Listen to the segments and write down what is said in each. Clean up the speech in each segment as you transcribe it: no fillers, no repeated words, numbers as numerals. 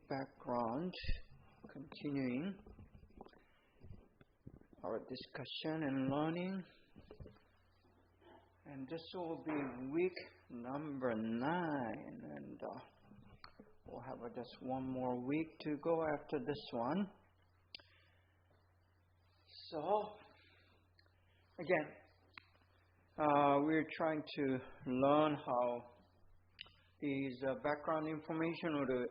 background, continuing our discussion and learning. And this will be week number 9, and we'll have just one more week to go after this one. So, again, we're trying to learn how these background information would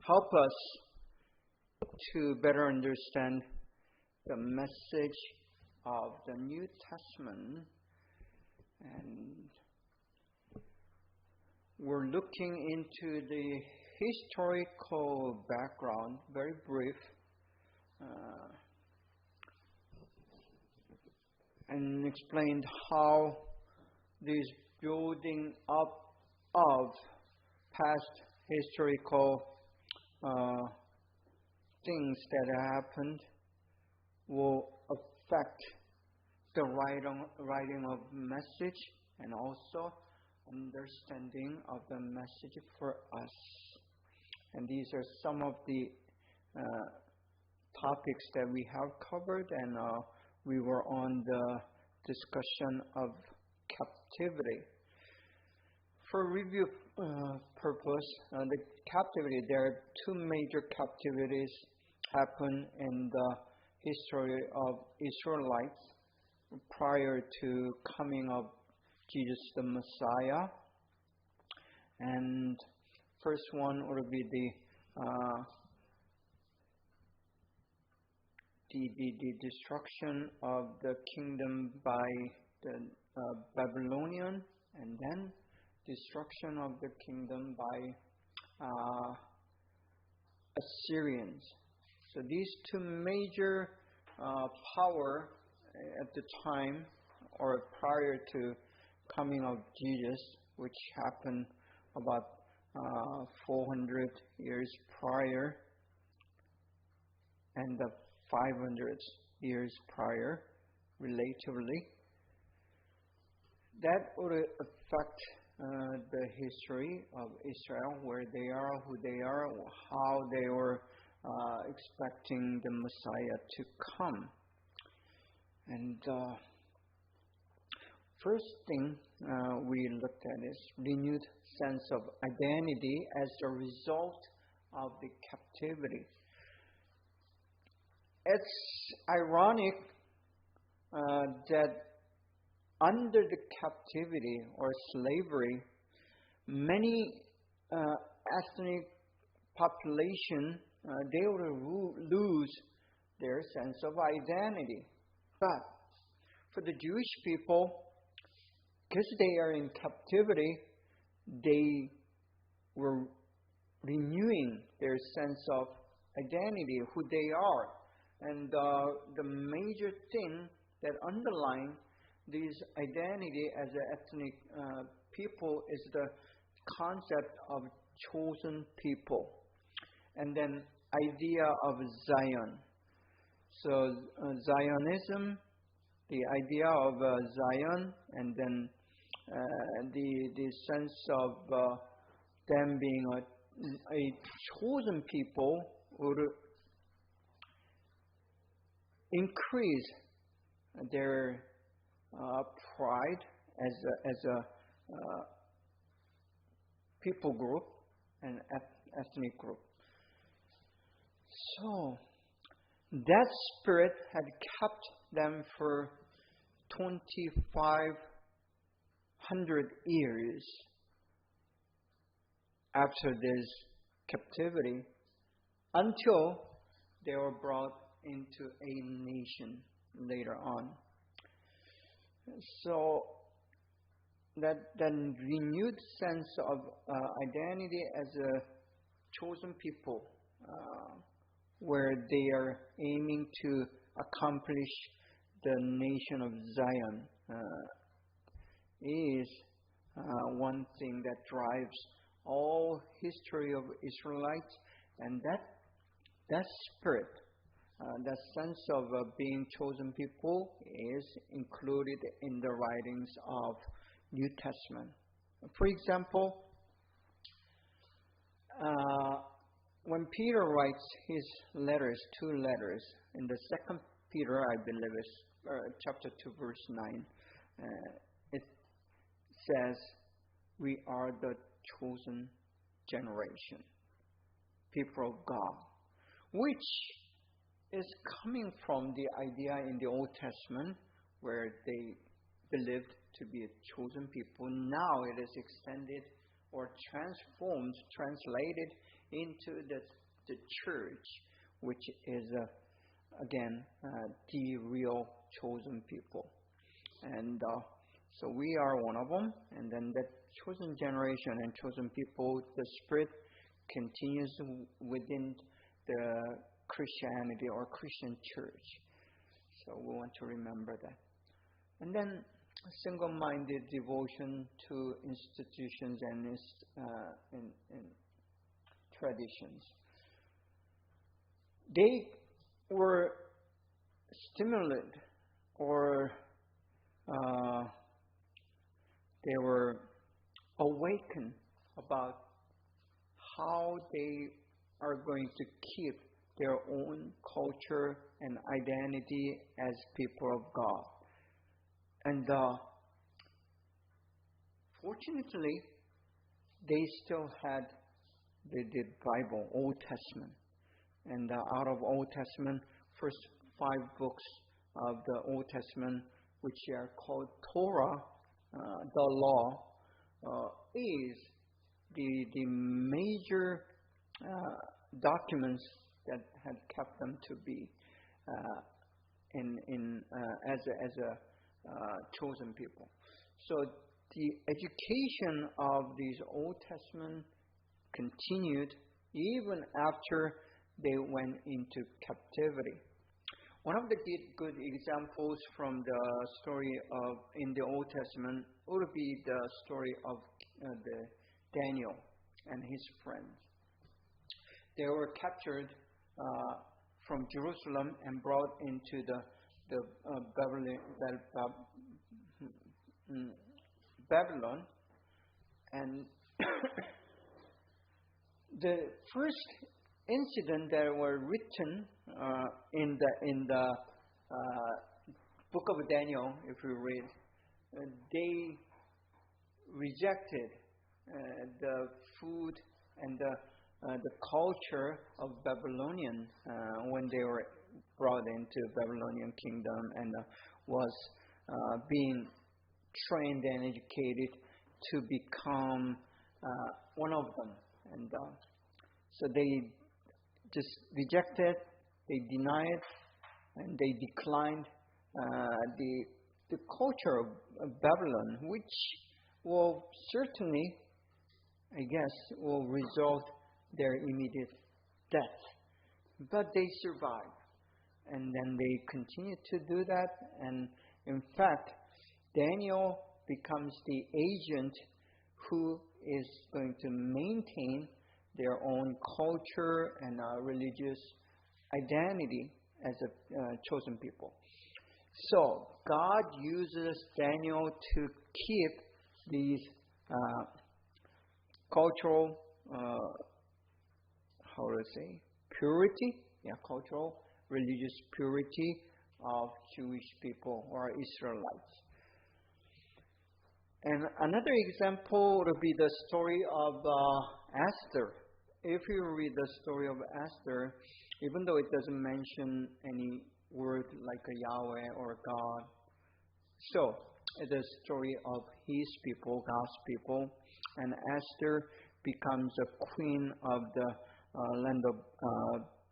help us to better understand the message of the New Testament. And we're looking into the historical background, very brief, and explained how this building up of past historical things that happened will affect the writing of message and also understanding of the message for us. And these are some of the topics that we have covered, and we were on the discussion of captivity. For review purpose, the captivity, there are two major captivities happen in the history of Israelites prior to coming of Jesus the Messiah. And first one would be the destruction of the kingdom by the Babylonian, and then destruction of the kingdom by Assyrians. So these two major power at the time or prior to coming of Jesus, which happened about 400 years prior and the 500 years prior, relatively, that would affect the history of Israel, where they are, who they are, how they were expecting the Messiah to come. And first thing we looked at is renewed sense of identity as a result of the captivity. It's ironic that under the captivity or slavery, many ethnic population, they will lose their sense of identity. But for the Jewish people, because they are in captivity, they were renewing their sense of identity, who they are. And the major thing that underlines this identity as an ethnic people is the concept of chosen people. And then idea of Zion. So Zionism, the idea of Zion, and then the sense of them being a chosen people would increase their pride as a people group and ethnic group. So that spirit had kept them for 2,500 years after this captivity, until they were brought into a nation later on. So that renewed sense of identity as a chosen people, where they are aiming to accomplish the nation of Zion, is one thing that drives all history of Israelites, and that spirit, that sense of being chosen people is included in the writings of New Testament. For example, when Peter writes his letters, two letters, in the second Peter, I believe is chapter 2, verse 9, it says, we are the chosen generation, people of God, which is coming from the idea in the Old Testament where they believed to be a chosen people. Now it is extended or transformed, translated into the church, which is again the real chosen people. And so we are one of them. And then that chosen generation and chosen people, the Spirit continues within the Christianity or Christian church. So we want to remember that. And then single-minded devotion to institutions and traditions. They were stimulated or they were awakened about how they are going to keep their own culture and identity as people of God. And fortunately, they still had the Bible, Old Testament. And out of Old Testament, first 5 books of the Old Testament, which are called Torah, the law, is the major documents that had kept them to be as a chosen people. So the education of these Old Testament continued even after they went into captivity. One of the good examples from the story of in the Old Testament would be the story of the Daniel and his friends. They were captured from Jerusalem and brought into the Babylon, and the first incident that were written in the book of Daniel, if you read, they rejected the food and the culture of Babylonian when they were brought into Babylonian kingdom and was being trained and educated to become one of them. And so they just rejected, they denied, and they declined the culture of Babylon, which will certainly, I guess, will result their immediate death. But they survived. And then they continue to do that. And in fact, Daniel becomes the agent who is going to maintain their own culture and religious identity as a chosen people. So God uses Daniel to keep these cultural, purity, cultural, religious purity of Jewish people or Israelites. And another example would be the story of Esther. If you read the story of Esther, even though it doesn't mention any word like a Yahweh or God, so it's a story of His people, God's people, and Esther becomes a queen of the land of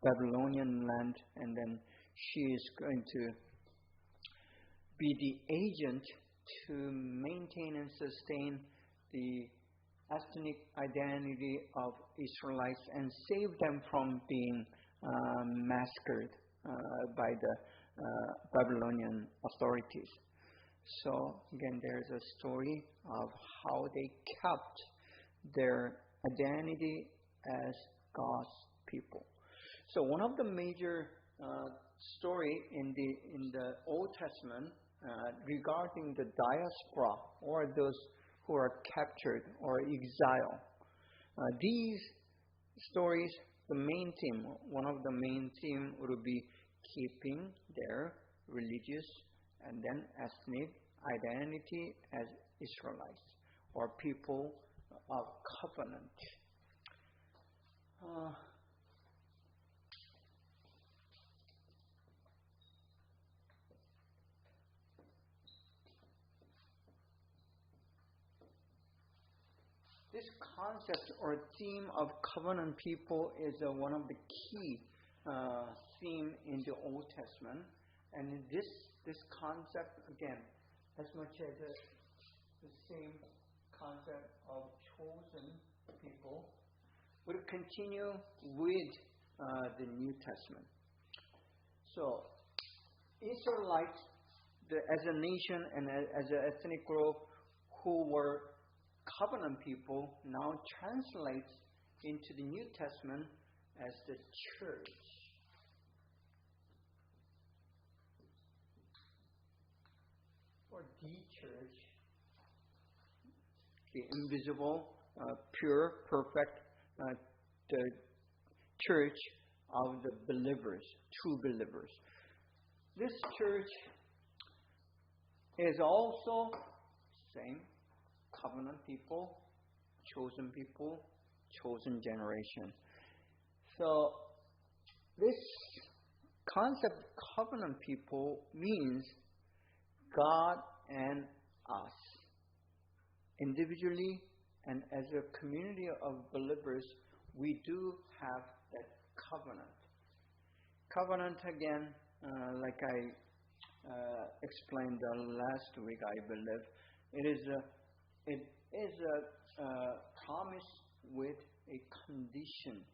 Babylonian land, and then she is going to be the agent to maintain and sustain the ethnic identity of Israelites and save them from being massacred by the Babylonian authorities. So again, there's a story of how they kept their identity as God's people. So one of the major story in the Old Testament regarding the diaspora or those who are captured or exiled, these stories, the main theme, one of the main theme would be keeping their religious and then ethnic identity as Israelites or people of covenant. This concept or theme of covenant people is one of the key theme in the Old Testament, and this concept again, as much as the same concept of chosen people, will continue with the New Testament. So, Israelites, as a nation and as an ethnic group who were covenant people, now translates into the New Testament as the church. Or the church, the invisible, pure, perfect, the church of the believers, true believers. This church is also same covenant people, chosen generation. So this concept of covenant people means God and us. Individually and as a community of believers, we do have that covenant. Covenant again, like I explained last week, I believe, it is a promise with a condition.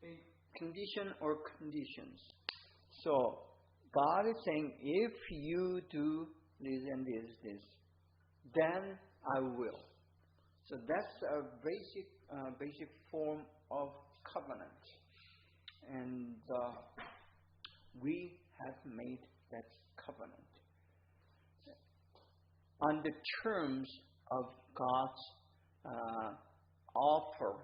A condition or conditions. So God is saying, if you do this and this, then I will. So that's a basic form of covenant. And we have made that covenant on the terms of God's offer.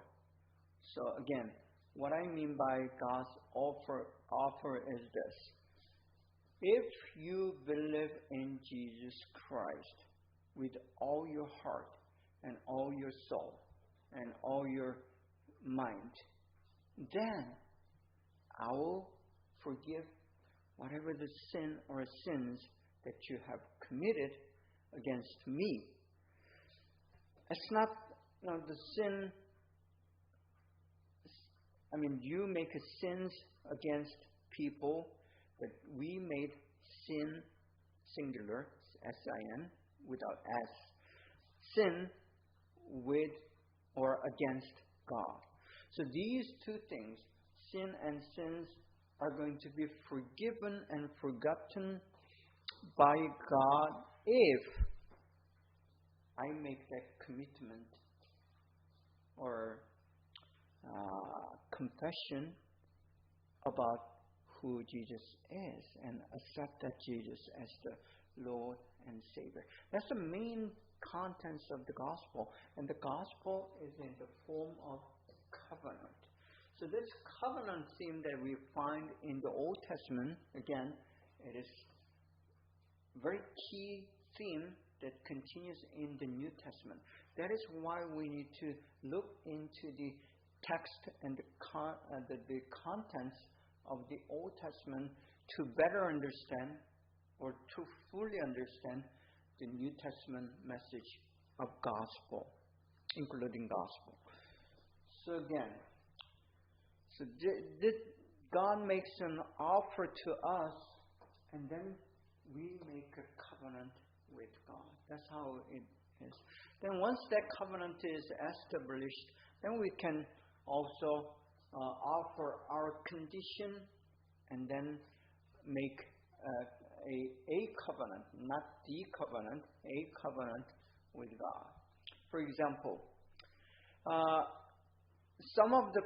So again, what I mean by God's offer is this. If you believe in Jesus Christ with all your heart and all your soul and all your mind, then I will forgive whatever the sin or sins that you have committed against me. It's not the sin. I mean, you make sins against people, but we made sin, singular, S-I-N, without S, sin with or against God. So these two things, sin and sins, are going to be forgiven and forgotten by God if I make that commitment or confession about who Jesus is and accept that Jesus as the Lord and Savior. That's the main contents of the gospel, and the gospel is in the form of covenant. So this covenant theme that we find in the Old Testament, again, it is a very key theme that continues in the New Testament. That is why we need to look into the text and the contents of the Old Testament to better understand or to fully understand the New Testament message of gospel, including gospel. So again, God makes an offer to us, and then we make a covenant with God. That's how it is. Then once that covenant is established, then we can also offer our condition and then make a covenant, not the covenant, a covenant with God. For example, some of the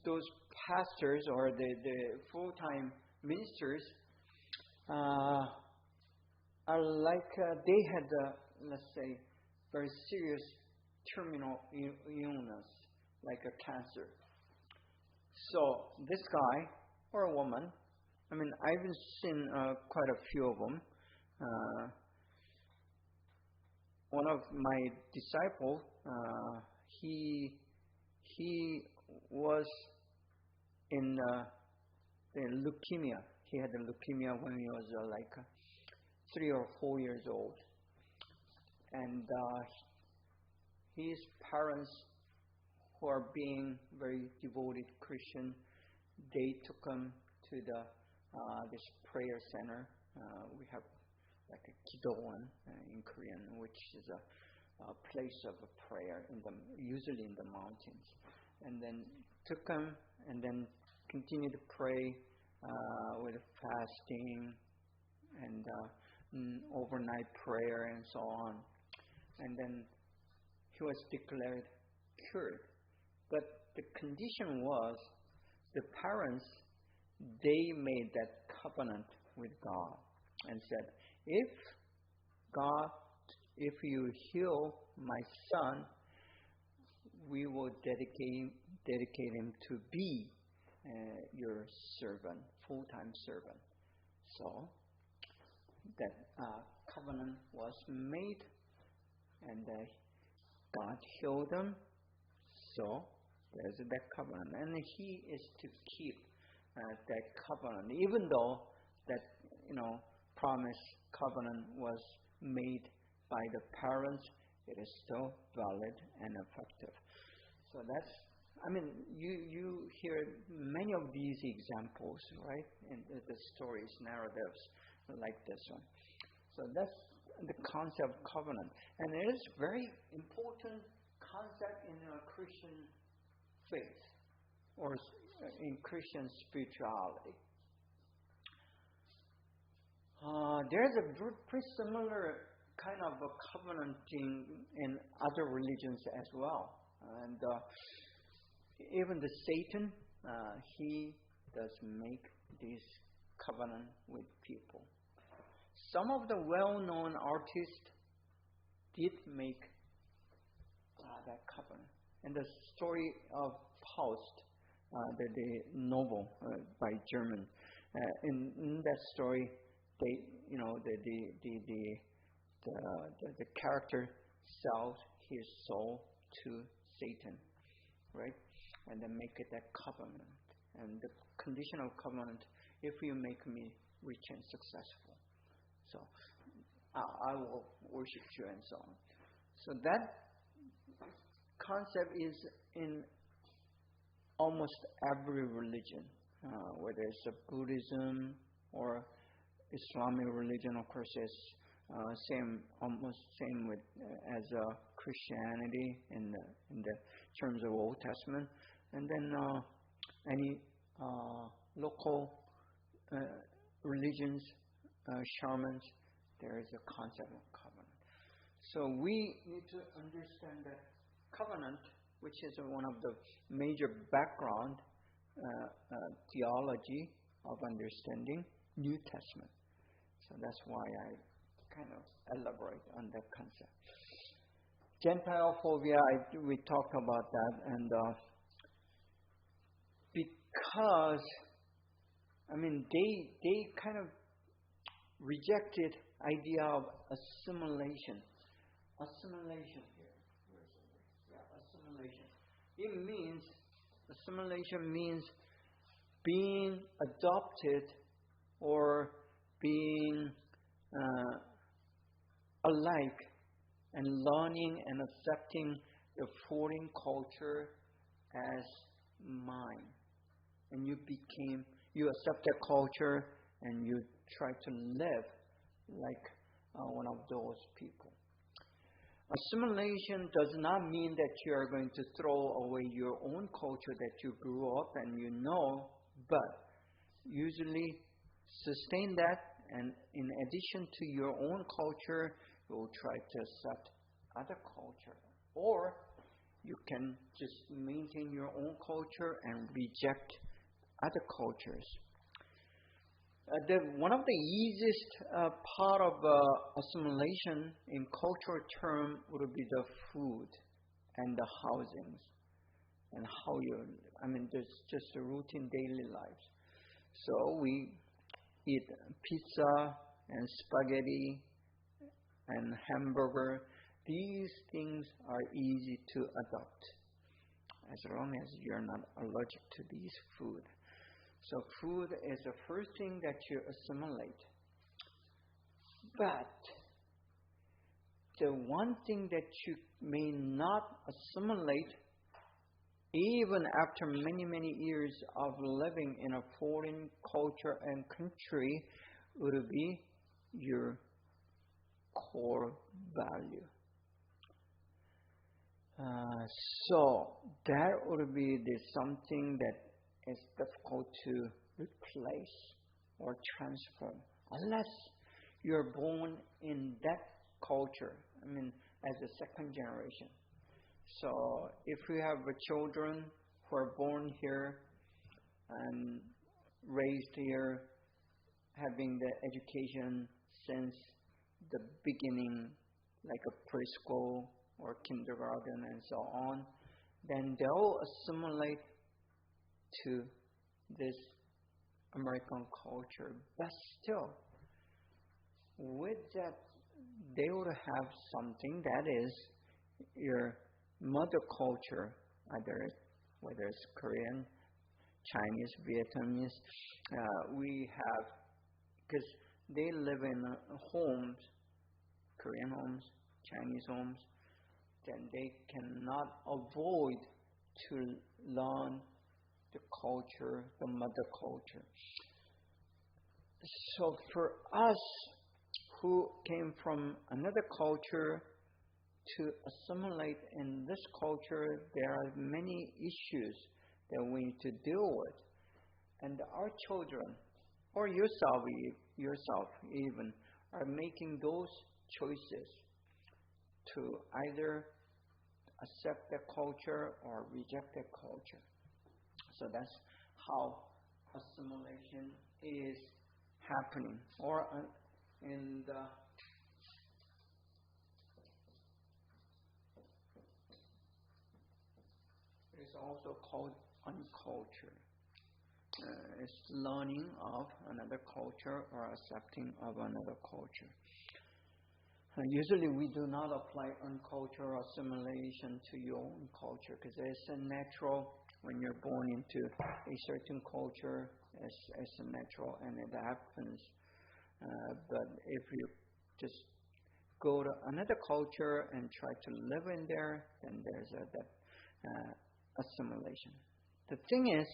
those pastors or the full-time ministers, they had, let's say, very serious terminal illness, like a cancer. So this guy or a woman, I mean, I've seen quite a few of them. One of my disciples, he was in leukemia. He had leukemia when he was like 3 or 4 years old, and his parents, who are being very devoted Christian, they took him to this prayer center. We have like a 기도원 in Korean, which is a place of prayer usually in the mountains. And then took him and then continued to pray with fasting and overnight prayer and so on. And then he was declared cured. But the condition was the parents, they made that covenant with God and said, if you heal my son, we will dedicate him to be your servant, full-time servant. So that covenant was made, and God healed him. So there's that covenant, and he is to keep that covenant, even though that promise covenant was made by the parents. It is still valid and effective. So that's, I mean, you hear many of these examples, right, in the stories, narratives like this one. So that's the concept of covenant, and it is very important concept in a Christian faith or in Christian spirituality. There's a pretty similar kind of a covenanting in other religions as well. And even the Satan, he does make this covenant with people. Some of the well-known artists did make that covenant. And the story of Faust, the novel by German, in that story, the character sells his soul to Satan, right? And then make it that covenant. And the condition of covenant, if you make me rich and successful, so I will worship you and so on. So that concept is in almost every religion, whether it's a Buddhism or Islamic religion. Of course, it's almost same with as Christianity in the terms of Old Testament, and then any local religions, shamans, there is a concept of covenant. So we need to understand that covenant, which is one of the major background theology of understanding New Testament. So that's why I kind of elaborate on that concept. Gentile phobia, we talked about that, and because they kind of rejected idea of assimilation. Assimilation here. Where's it? Yeah, assimilation. Assimilation means being adopted or being alike and learning and accepting the foreign culture as mine. And you accept that culture and you try to live like one of those people. Assimilation does not mean that you are going to throw away your own culture that you grew up and but usually sustain that, and in addition to your own culture, you will try to accept other culture. Or you can just maintain your own culture and reject other cultures. One of the easiest part of assimilation in cultural term would be the food and the housings and how you, there's just a routine daily life. So we eat pizza and spaghetti and hamburger. These things are easy to adopt as long as you're not allergic to these food. So food is the first thing that you assimilate. But the one thing that you may not assimilate even after many, many years of living in a foreign culture and country would be your core value. So that would be something that is difficult to replace or transform unless you're born in that culture, as a second generation. So if you have children who are born here and raised here, having the education since the beginning, like a preschool or kindergarten and so on, then they'll assimilate to this American culture. But still, with that, they would have something that is your mother culture, whether it's Korean, Chinese, Vietnamese. We have, because they live in homes, Korean homes, Chinese homes, then they cannot avoid to learn the culture, the mother culture. So for us who came from another culture to assimilate in this culture, there are many issues that we need to deal with. And our children, or yourself even, are making those choices to either accept the culture or reject the culture. So that's how assimilation is happening. Or in the it's also called unculture. It's learning of another culture or accepting of another culture. Usually we do not apply unculture or assimilation to your own culture because it's a natural, when you're born into a certain culture, it's a natural and it happens. But if you just go to another culture and try to live in there, then there's that assimilation. The thing is,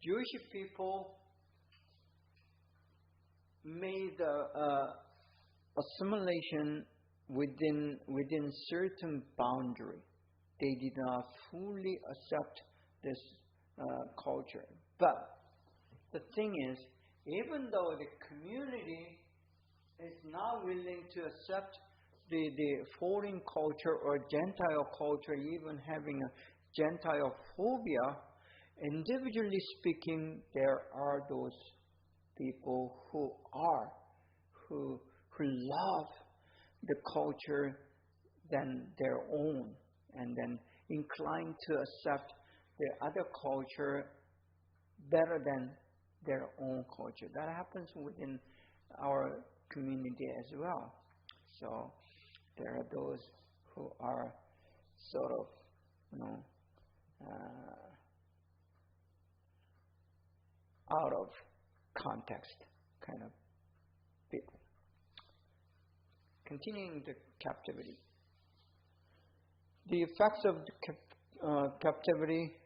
Jewish people made assimilation within certain boundary. They did not fully accept this culture. But the thing is, even though the community is not willing to accept the foreign culture or Gentile culture, even having a Gentile phobia, individually speaking, there are those people who love the culture than their own, and then inclined to accept the other culture better than their own culture. That happens within our community as well. So there are those who are sort of, out of context kind of people. Continuing the captivity. The effects of the captivity,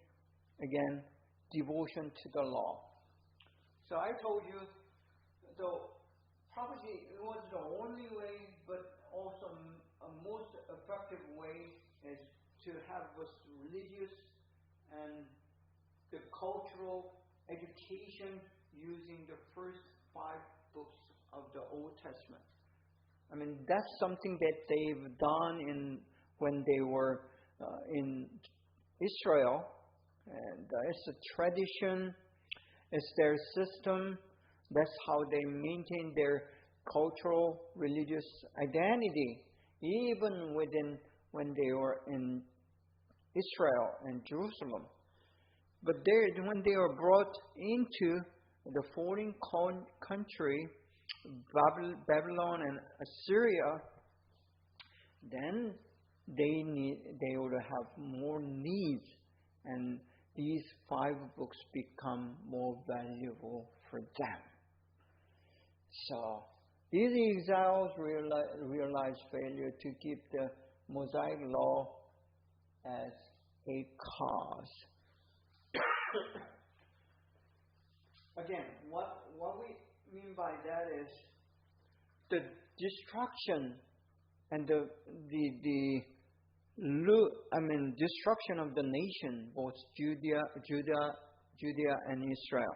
again, devotion to the law. So I told you, probably it was the only way, but also a most effective way is to have this religious and the cultural education using the first 5 books of the Old Testament. That's something that they've done when they were in Israel, and it's a tradition, it's their system. That's how they maintain their cultural, religious identity, even when they were in Israel and Jerusalem. But when they were brought into the foreign country, Babylon and Assyria, then they would have more needs, and these 5 books become more valuable for them. So these exiles realized failure to keep the Mosaic law as a cause. Again, what we mean by that is the destruction and destruction of the nation, both Judea and Israel.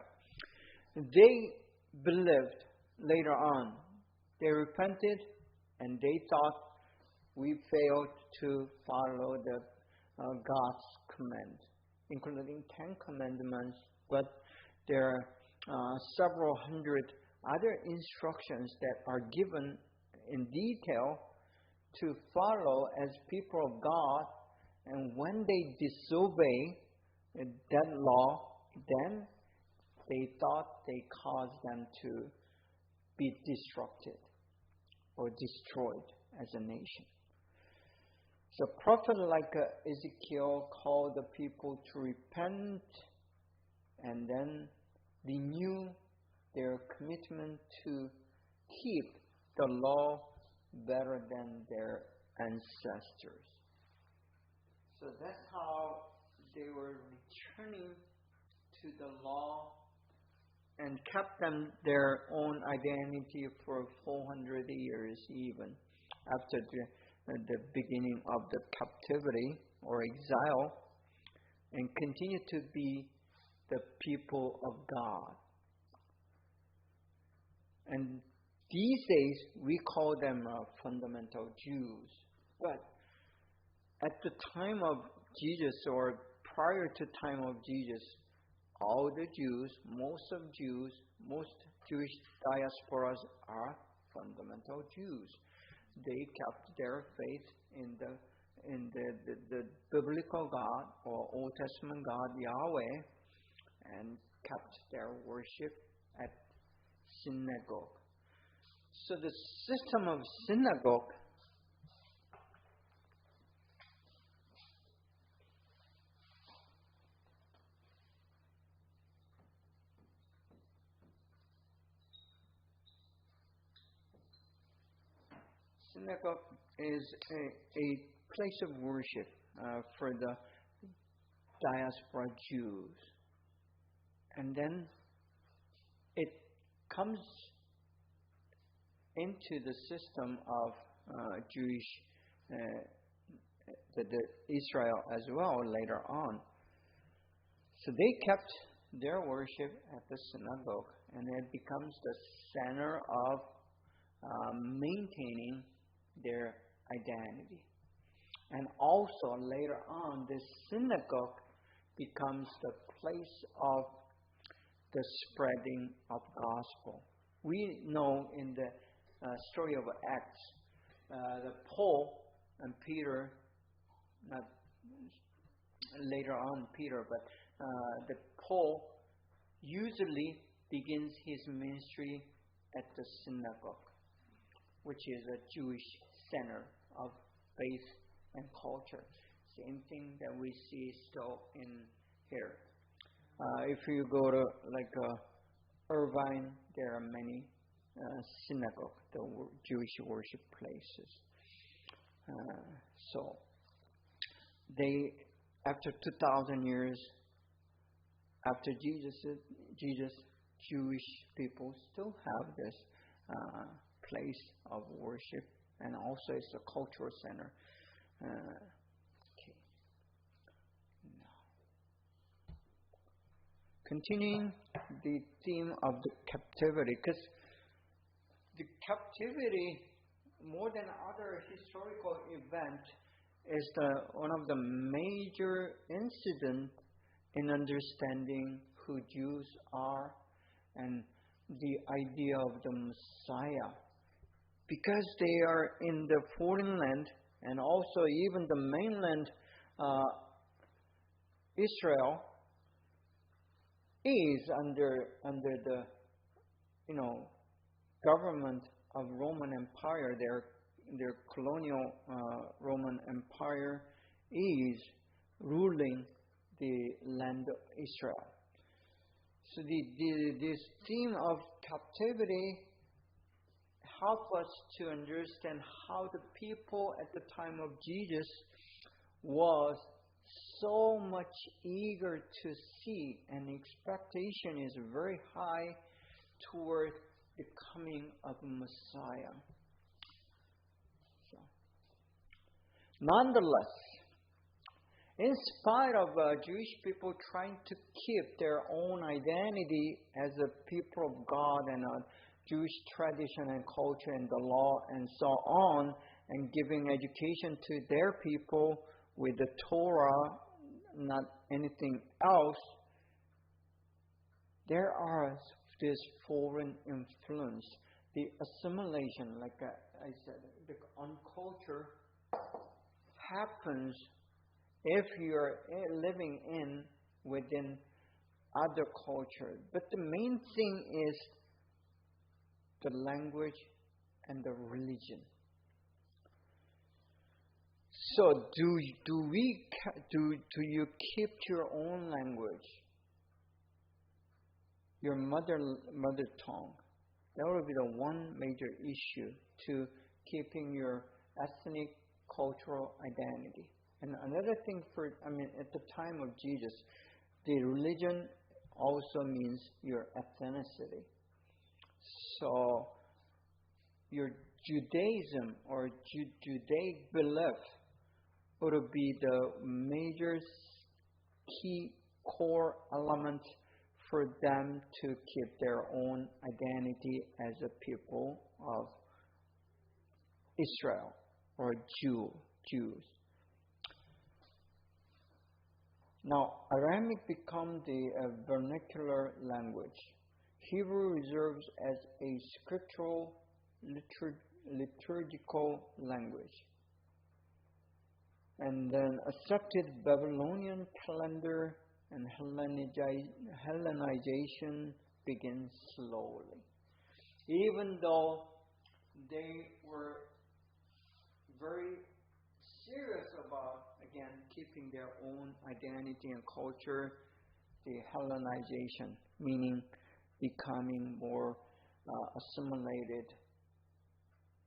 They believed later on. They repented, and they thought we failed to follow the God's command, including 10 commandments. But there are several hundred other instructions that are given in detail to follow as people of God, and when they disobey that law, then they thought they caused them to be disrupted or destroyed as a nation. So a prophet like Ezekiel called the people to repent and then renew their commitment to keep the law better than their ancestors. So that's how they were returning to the law and kept them their own identity for 400 years even after the beginning of the captivity or exile, and continue to be the people of God. And these days, we call them fundamental Jews. But at the time of Jesus, or prior to time of Jesus, all the Jews, most Jewish diasporas are fundamental Jews. They kept their faith in the biblical God or Old Testament God Yahweh, and kept their worship at synagogue. So the system of synagogue is a place of worship for the diaspora Jews. And then it comes into the system of Jewish, the Israel as well later on. So they kept their worship at the synagogue, and it becomes the center of maintaining their identity. And also later on, this synagogue becomes the place of the spreading of gospel. We know in the story of Acts, the Paul and Peter, not later on Peter, but the Paul usually begins his ministry at the synagogue, which is a Jewish center of faith and culture. Same thing that we see still in here. If you go to Irvine, there are many synagogues, the Jewish worship places. So they, after 2,000 years after Jesus, Jewish people still have this place of worship, and also it's a cultural center. Okay. Now, continuing the theme of the captivity, because the captivity, more than other historical event, is one of the major incidents in understanding who Jews are and the idea of the Messiah. Because they are in the foreign land, and also even the mainland Israel is under the government of Roman Empire. Their colonial Roman Empire is ruling the land of Israel. So this theme of captivity help us to understand how the people at the time of Jesus was so much eager to see, and expectation is very high toward the coming of Messiah. So, nonetheless, in spite of Jewish people trying to keep their own identity as a people of God and a Jewish tradition and culture and the law and so on, and giving education to their people with the Torah, not anything else, there are this foreign influence, the assimilation, like I said, on culture happens if you are living within other culture. But the main thing is the language and the religion. So do you keep your own language, your mother tongue? That will be the one major issue to keeping your ethnic cultural identity. And another thing at the time of Jesus, the religion also means your ethnicity. So your Judaism or Judaic belief would be the major key core element for them to keep their own identity as a people of Israel or Jews. Now, Aramaic became the vernacular language. Hebrew reserves as a scriptural liturgical language. And then accepted Babylonian calendar and Hellenization begins slowly. Even though they were very serious about, again, keeping their own identity and culture, the Hellenization, meaning becoming more assimilated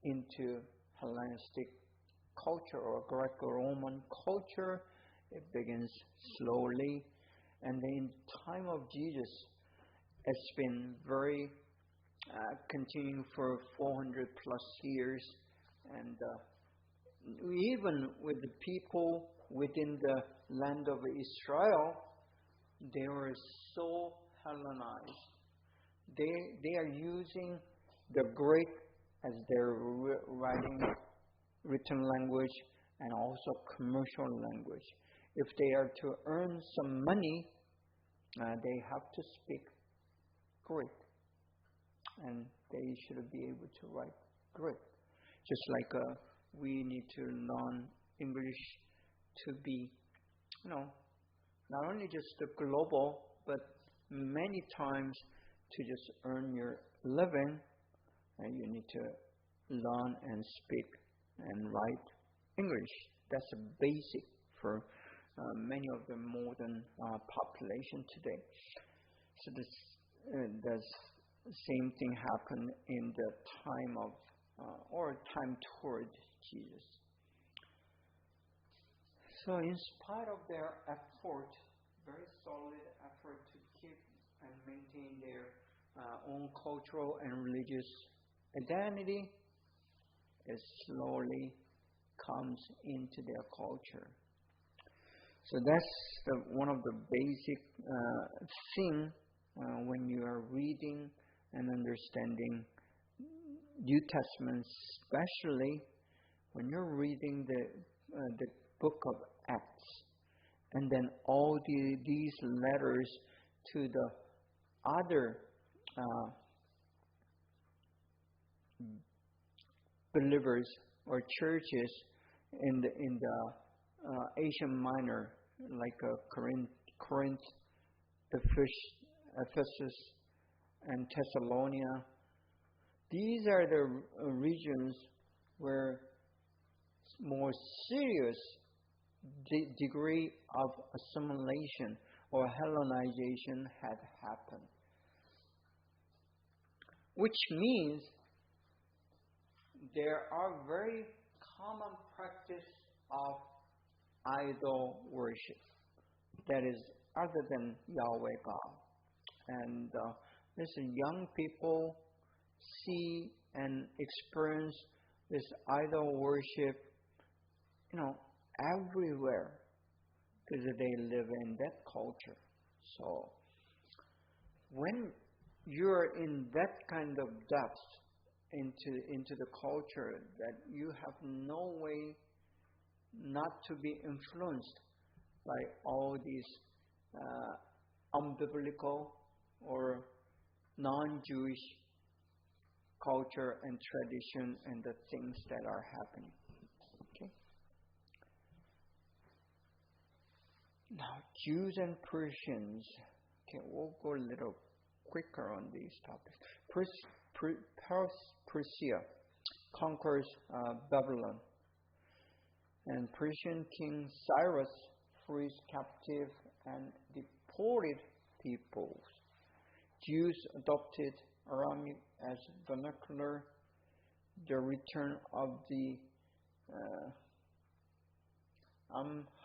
into Hellenistic culture or Greco-Roman culture, it begins slowly. And then in the time of Jesus, it's been very continuing for 400 plus years. And even with the people within the land of Israel, they were so Hellenized. They are using the Greek as their written language and also commercial language. If they are to earn some money, they have to speak Greek, and they should be able to write Greek. Just like we need to learn English to be, not only just the global, but many times to just earn your living, you need to learn and speak and write English. That's a basic for many of the modern population today. So the same thing happened in the time of or time toward Jesus. So in spite of their effort, very solid effort to keep and maintain their own cultural and religious identity, it slowly comes into their culture. So that's one of the basic thing when you are reading and understanding New Testament, especially when you're reading the book of Acts, and then all these letters to the other believers or churches in the Asian Minor, like Corinth, Ephesus, and Thessalonica. These are the regions where more serious degree of assimilation or Hellenization had happened, which means there are very common practice of idol worship that is other than Yahweh God. And listen, young people see and experience this idol worship, everywhere, because they live in that culture. So when you're in that kind of depth into the culture, that you have no way not to be influenced by all these unbiblical or non-Jewish culture and tradition and the things that are happening. Okay. Now, Jews and Persians. Okay, we'll go a little quicker on these topics. Persia conquers Babylon, and Persian King Cyrus frees captive and deported peoples. Jews adopted Aramaic as vernacular. The return of the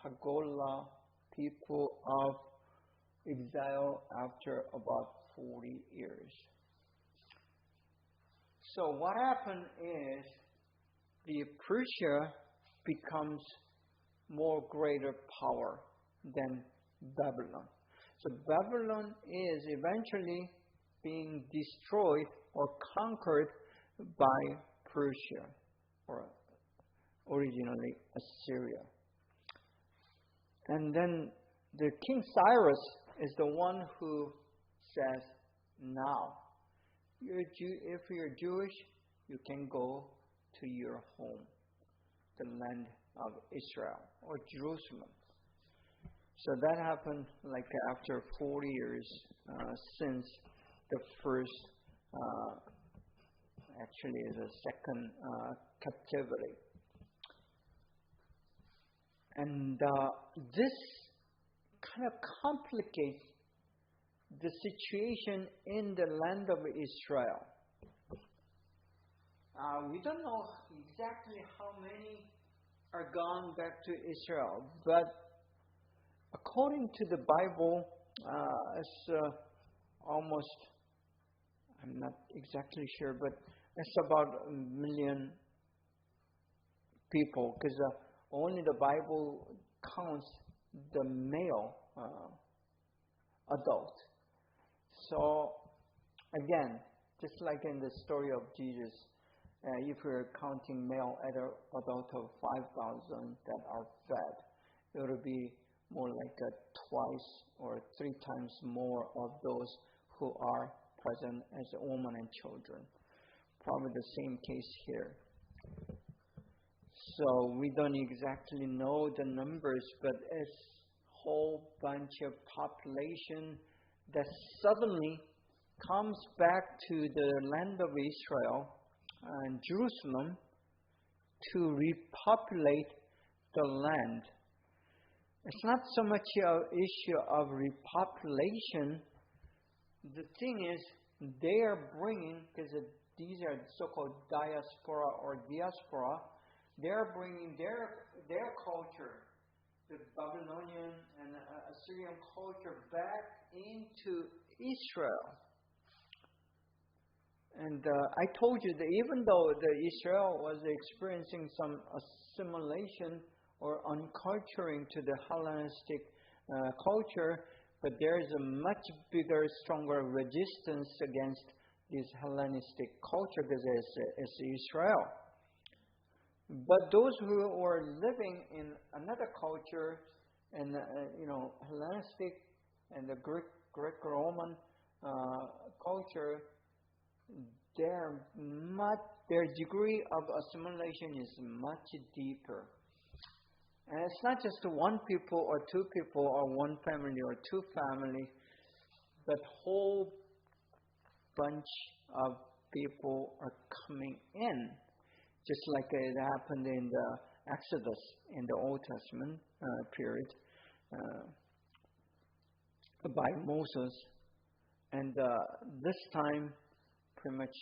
Hagolah people of exile after about 40 years. So what happened is the Persia becomes more greater power than Babylon. So Babylon is eventually being destroyed or conquered by Persia, or originally Assyria. And then the King Cyrus is the one who says, now, if you're Jewish, you can go to your home, the land of Israel or Jerusalem. So that happened like after 40 years since the first, actually the second captivity. And this kind of complicates the situation in the land of Israel. We don't know exactly how many are gone back to Israel, but according to the Bible, it's almost, I'm not exactly sure, but it's about 1 million people, because only the Bible counts the male adult. So again, just like in the story of Jesus, if we're counting male adult of 5,000 that are fed, it would be more like twice or 3 times more of those who are present as women and children. Probably the same case here. So we don't exactly know the numbers, but it's a whole bunch of population that suddenly comes back to the land of Israel and Jerusalem to repopulate the land. It's not so much an issue of repopulation. The thing is, they are bringing, because these are so-called diaspora, they're bringing their culture, the Babylonian and Assyrian culture, back into Israel. And I told you that even though Israel was experiencing some assimilation or unculturing to the Hellenistic culture, but there is a much bigger, stronger resistance against this Hellenistic culture because it's Israel. But those who were living in another culture, and Hellenistic and the Greek-Roman culture, their degree of assimilation is much deeper. And it's not just one people or two people or one family or two families, but whole bunch of people are coming in, just like it happened in the Exodus in the Old Testament period by Moses. And this time, pretty much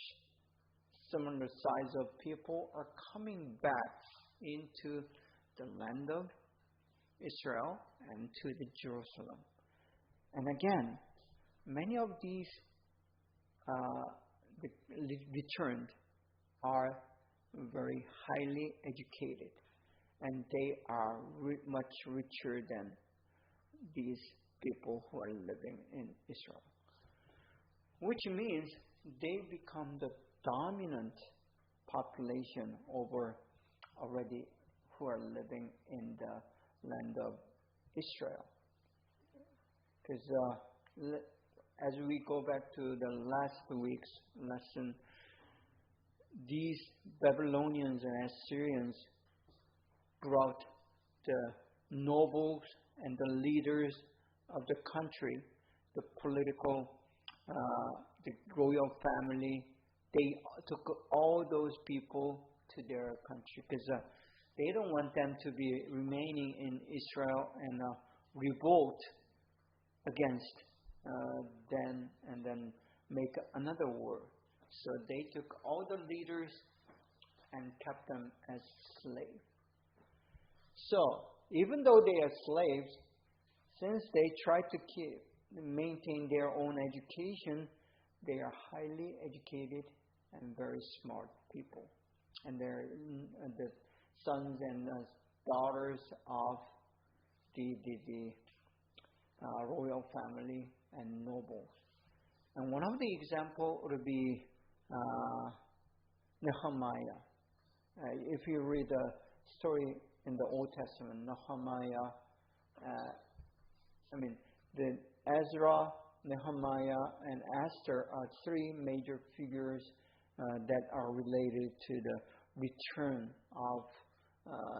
similar size of people are coming back into the land of Israel and to the Jerusalem. And again, many of these returned are very highly educated, and they are much richer than these people who are living in Israel. Which means they become the dominant population over already who are living in the land of Israel. Because as we go back to the last week's lesson, these Babylonians and Assyrians brought the nobles and the leaders of the country, the political, the royal family. They took all those people to their country because they don't want them to be remaining in Israel and revolt against them and then make another war. So they took all the leaders and kept them as slaves. So even though they are slaves, since they try to maintain their own education, they are highly educated and very smart people. And they're the sons and daughters of the royal family and nobles. And one of the examples would be Nehemiah. If you read the story in the Old Testament, Nehemiah, the Ezra, Nehemiah, and Esther are three major figures that are related to the return of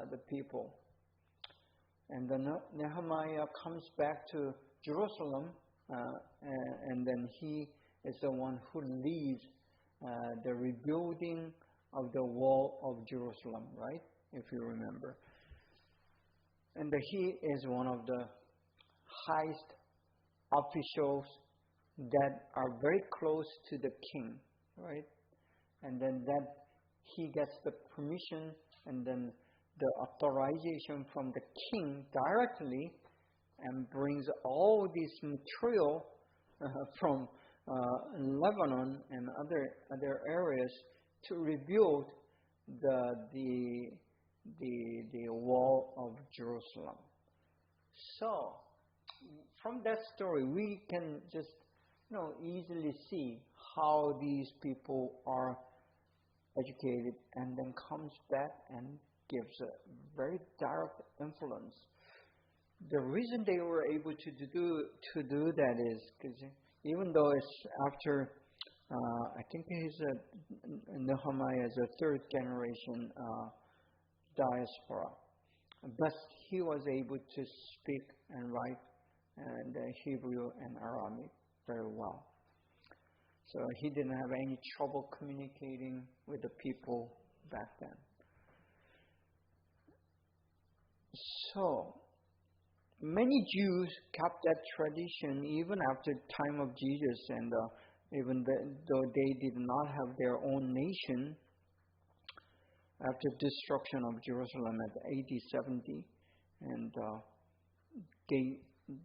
the people. And then Nehemiah comes back to Jerusalem, and then he is the one who leads the rebuilding of the wall of Jerusalem, right? If you remember. And he is one of the highest officials that are very close to the king, right? And then that he gets the permission and then the authorization from the king directly and brings all this material from Lebanon and other areas to rebuild the wall of Jerusalem. So from that story, we can just easily see how these people are educated and then comes back and gives a very direct influence. The reason they were able to do that is because even though it's after, I think Nehemiah is a third generation diaspora, but he was able to speak and write and Hebrew and Aramaic very well. So he didn't have any trouble communicating with the people back then. So many Jews kept that tradition even after the time of Jesus, and even though they did not have their own nation after destruction of Jerusalem at AD 70, and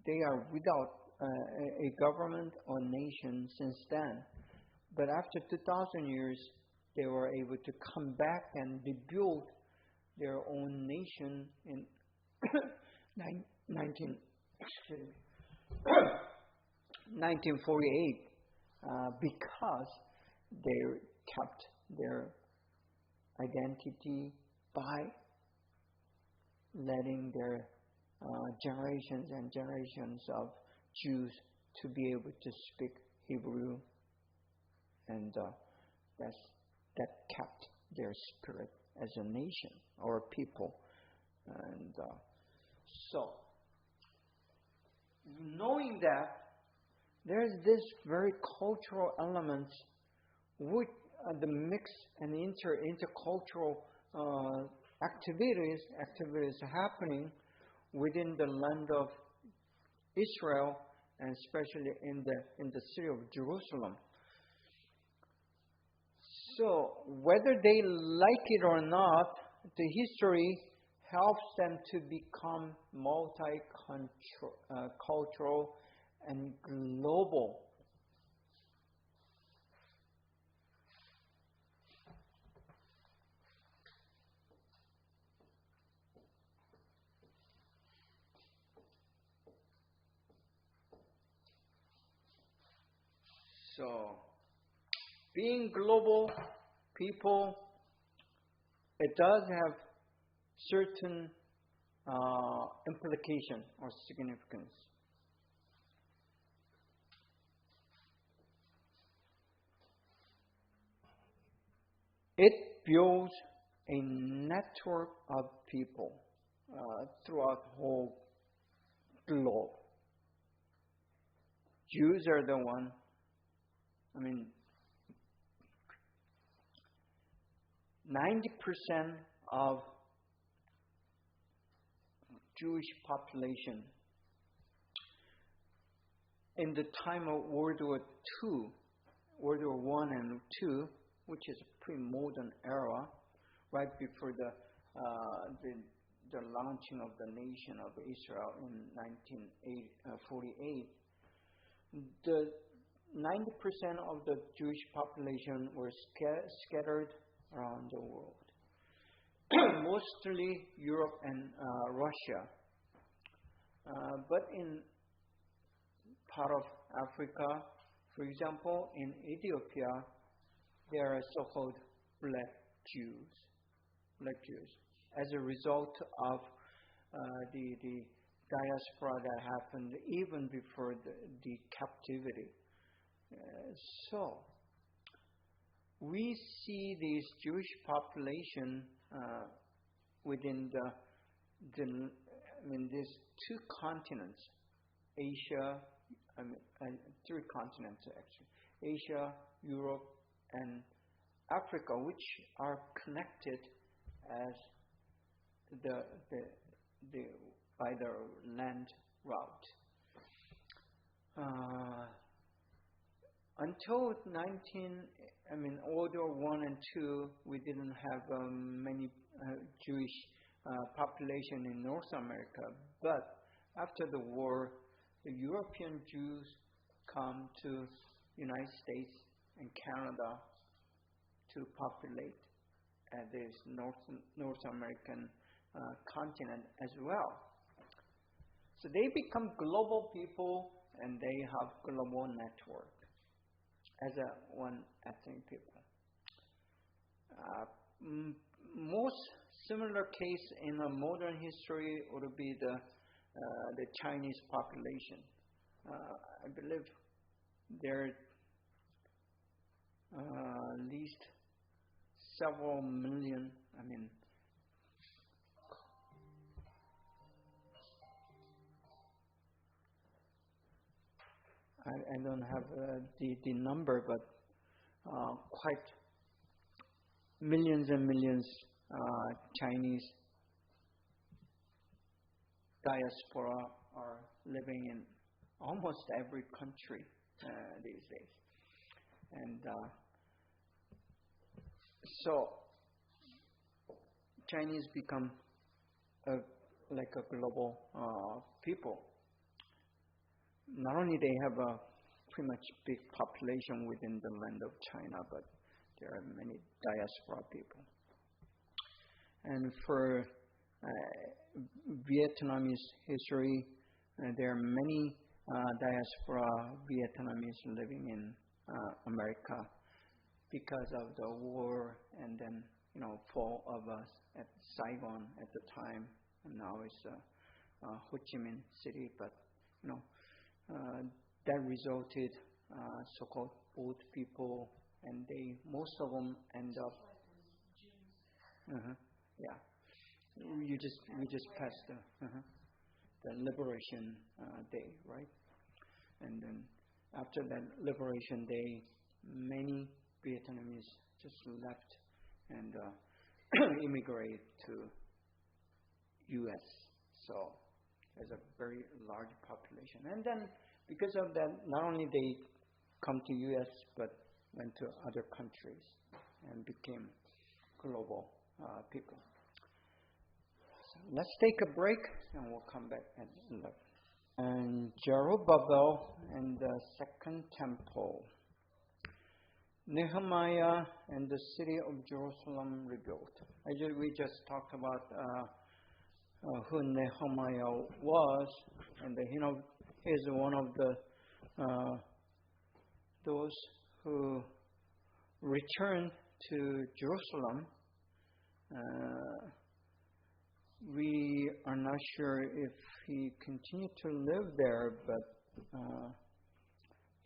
they are without a government or nation since then. But after 2,000 years, they were able to come back and rebuild their own nation in 1948 because they kept their identity by letting their generations and generations of Jews to be able to speak Hebrew and that kept their spirit as a nation or people. And so, knowing that there's this very cultural elements with the mix and intercultural activities happening within the land of Israel, and especially in the city of Jerusalem. So whether they like it or not, the history helps them to become multicultural and global. So, being global people, it does have certain implication or significance. It builds a network of people throughout the whole globe. Jews are the one. 90% of Jewish population in the time of World War II, World War I and II, which is a pre-modern era, right before the launching of the nation of Israel in 1948, the 90% of the Jewish population were scattered around the world, mostly Europe and Russia. But in part of Africa, for example, in Ethiopia, there are so-called black Jews. As a result of the diaspora that happened even before the captivity. So, we see this Jewish population within these two continents, Asia, three continents actually, Asia, Europe, and Africa, which are connected as by the land route. Until World War I and II, we didn't have many Jewish population in North America. But after the war, the European Jews come to United States and Canada to populate this North American continent as well. So they become global people and they have global network as one ethnic people. Most similar case in a modern history would be the Chinese population. I believe there are at least several million. I don't have the number, but quite millions and millions Chinese diaspora are living in almost every country these days. And so Chinese become like a global people. Not only they have a pretty much big population within the land of China, but there are many diaspora people. And for Vietnamese history, there are many diaspora Vietnamese living in America because of the war and then fall of at Saigon at the time, and now it's Ho Chi Minh City, but that resulted so-called boat people and most of them end up. Yeah, we just passed the Liberation Day, right? And then after that Liberation Day, many Vietnamese just left and immigrated to U.S. So there's a very large population. And then because of that, not only they come to U.S. but went to other countries and became global people. So let's take a break and we'll come back at 11. And Zerubbabel and the Second Temple. Nehemiah and the city of Jerusalem rebuilt. We just talked about who Nehemiah was, and he's one of the those who returned to Jerusalem. We are not sure if he continued to live there, but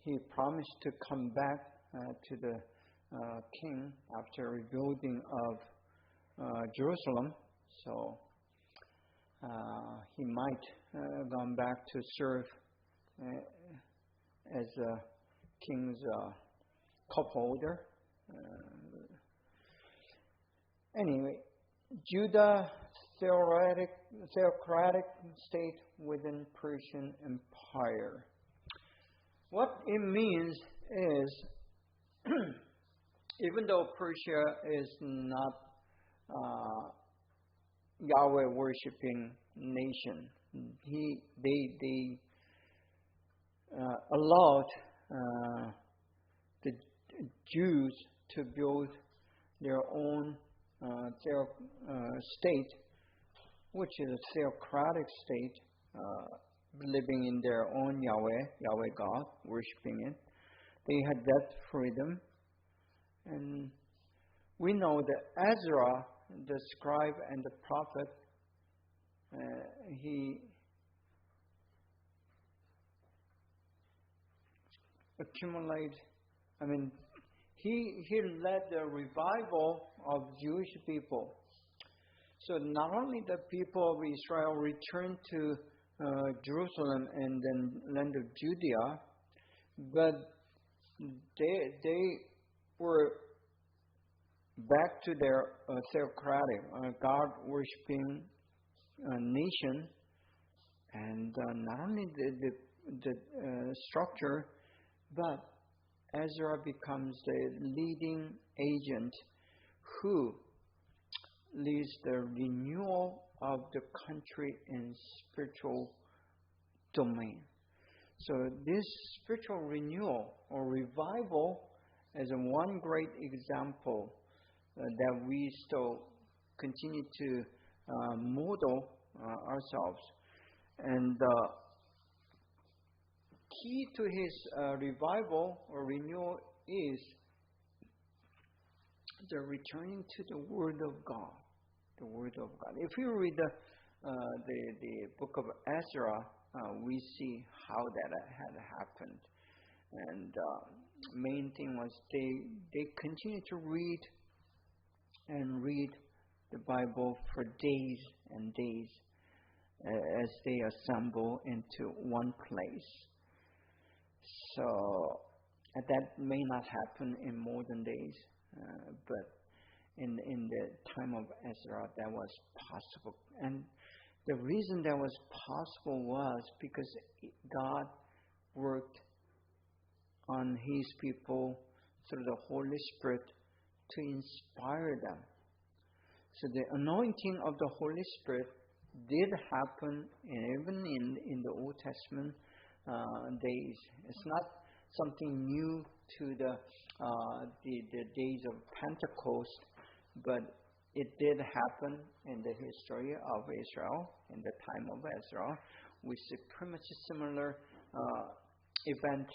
he promised to come back to the king after rebuilding of Jerusalem. So he might gone back to serve as a king's cupholder. Anyway, Judah, theocratic state within Persian Empire. What it means is, even though Persia is not Yahweh worshipping nation, they allowed the Jews to build their own state, which is a theocratic state, living in their own Yahweh God, worshipping it. They had that freedom. And we know that Ezra, the scribe and the prophet, he led the revival of Jewish people. So not only the people of Israel returned to Jerusalem and then land of Judea, but they were back to their theocratic, God-worshipping nation, and not only the structure, but Ezra becomes the leading agent who leads the renewal of the country in spiritual domain. So this spiritual renewal or revival is one great example that we still continue to model ourselves. And the key to his revival or renewal is the returning to the Word of God. The Word of God. If you read the book of Ezra, we see how that had happened. And main thing was they continued to read the Bible for days and days as they assemble into one place. So that may not happen in modern days, but in the time of Ezra, that was possible. And the reason that was possible was because God worked on His people through the Holy Spirit to inspire them. So the anointing of the Holy Spirit did happen even in the Old Testament days. It's not something new to the days of Pentecost, but it did happen in the history of Israel, in the time of Ezra. We see pretty much a similar event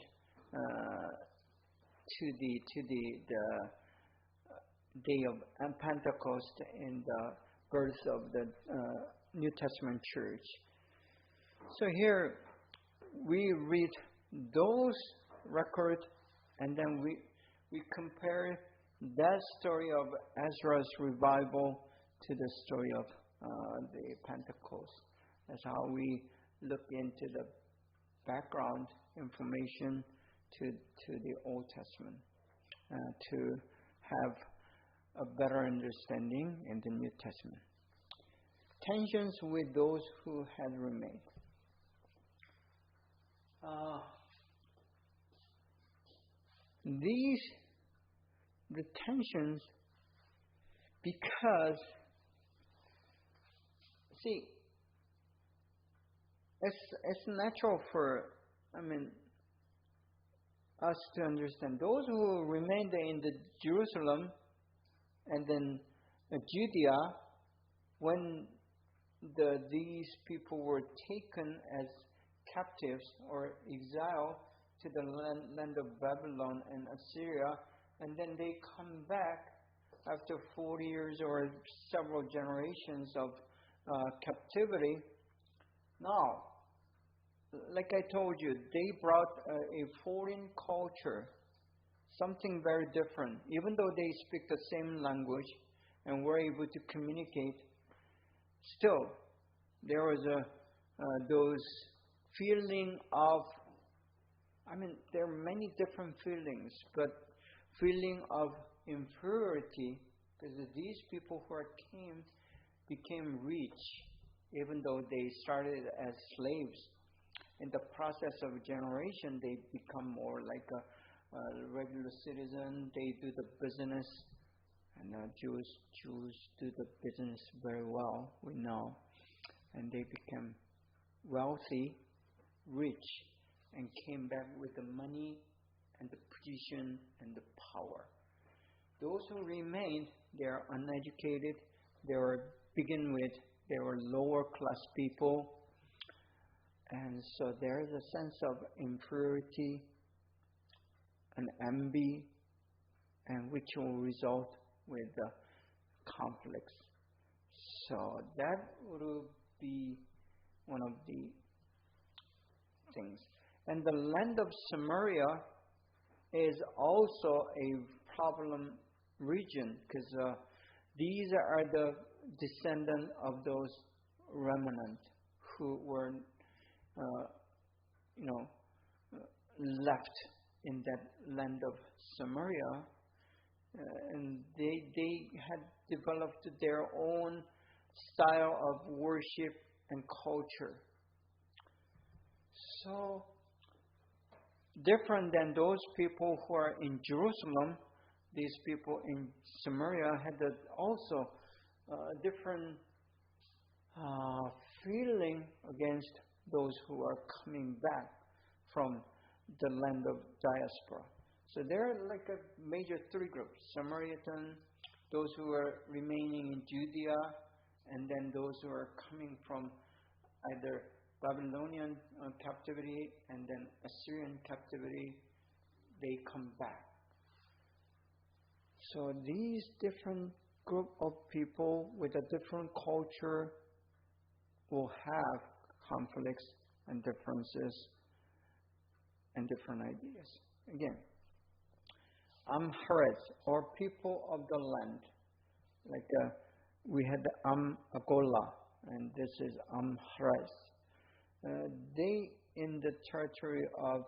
to the day of Pentecost in the birth of the New Testament church. So here we read those records, and then we compare that story of Ezra's revival to the story of the Pentecost. That's how we look into the background information to the Old Testament to have a better understanding in the New Testament. Tensions with those who had remained. The tensions, because, see, it's natural for, us to understand. Those who remained in the Jerusalem and then Judea, when these people were taken as captives or exiled to the land of Babylon and Assyria, and then they come back after 40 years or several generations of captivity. Now, like I told you, they brought a foreign culture, something very different. Even though they speak the same language and were able to communicate, still there was those feeling of, there are many different feelings, but feeling of inferiority, because these people who became rich, even though they started as slaves. In the process of generation, they become more like a regular citizen. They do the business, and Jews do the business very well, we know. And they became wealthy, rich, and came back with the money and the position and the power. Those who remained, they are uneducated. They were lower class people. And so there is a sense of inferiority and envy, and which will result with conflicts. So that would be one of the things. And the land of Samaria is also a problem region, because these are the descendants of those remnants who were left in that land of Samaria, and they had developed their own style of worship and culture. So different than those people who are in Jerusalem, these people in Samaria had also different feeling against those who are coming back from the land of diaspora. So there are like a major three groups: Samaritan, those who are remaining in Judea, and then those who are coming from either Babylonian captivity and then Assyrian captivity. They come back. So these different group of people with a different culture will have conflicts and differences and different ideas. Again, Amharites, or people of the land, like we had Agola, and this is Amharites. They in the territory of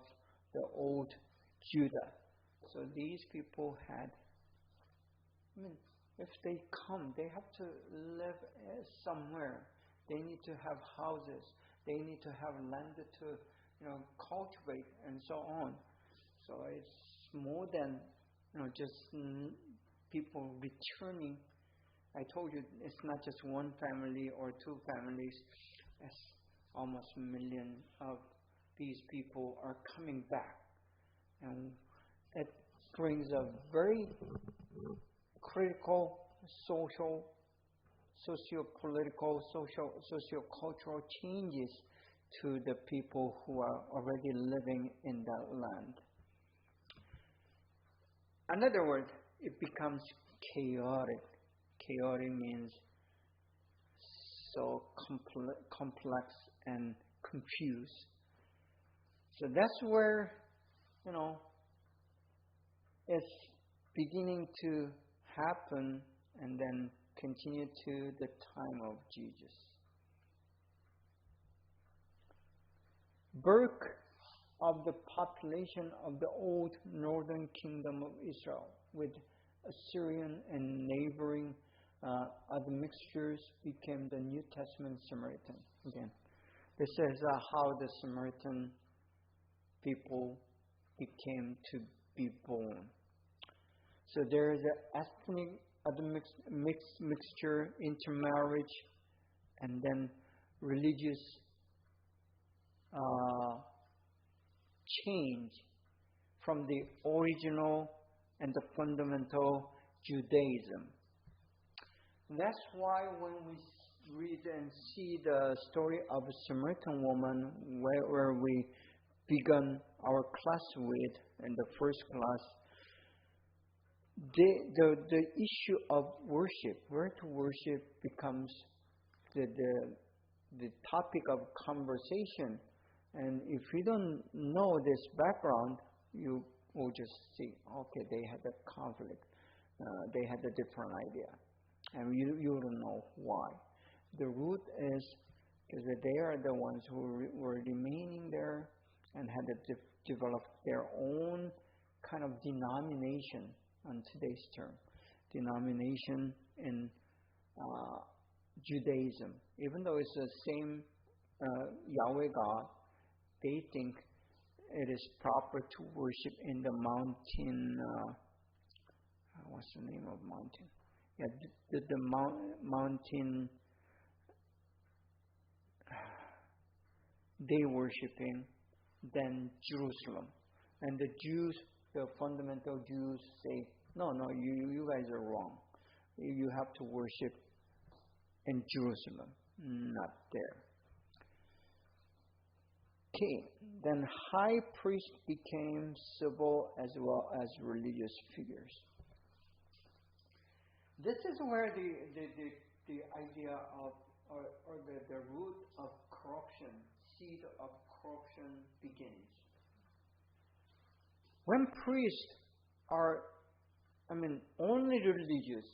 the old Judah. So these people had, if they come, they have to live somewhere. They need to have houses. They need to have land to, cultivate and so on. So it's more than, just people returning. I told you it's not just one family or two families. It's almost a million of these people are coming back. And it brings a very critical socio-political, socio-cultural changes to the people who are already living in that land. In other words, it becomes chaotic. Chaotic means so complex and confused. So that's where, it's beginning to happen and then continue to the time of Jesus. Birth of the population of the old northern kingdom of Israel with Assyrian and neighboring admixtures became the New Testament Samaritan. Again, this is how the Samaritan people became to be born. So there is an ethnic mixture, intermarriage, and then religious change from the original and the fundamental Judaism. That's why when we read and see the story of a Samaritan woman, where we began our class with in the first class, the issue of worship, where to worship, becomes the topic of conversation. And if you don't know this background, you will just see, okay, they had a conflict, they had a different idea, and you don't know why. The root is because they are the ones who were remaining there and had developed their own kind of denomination, on today's term, denomination in Judaism. Even though it's the same Yahweh God, they think it is proper to worship in the mountain. What's the name of mountain? Yeah, the mountain they worship in, than Jerusalem. And the Jews, the fundamental Jews, say, no, you guys are wrong. You have to worship in Jerusalem, not there. Okay, then high priest became civil as well as religious figures. This is where the idea of, or the root of corruption, seed of corruption begins. When priests are, only religious,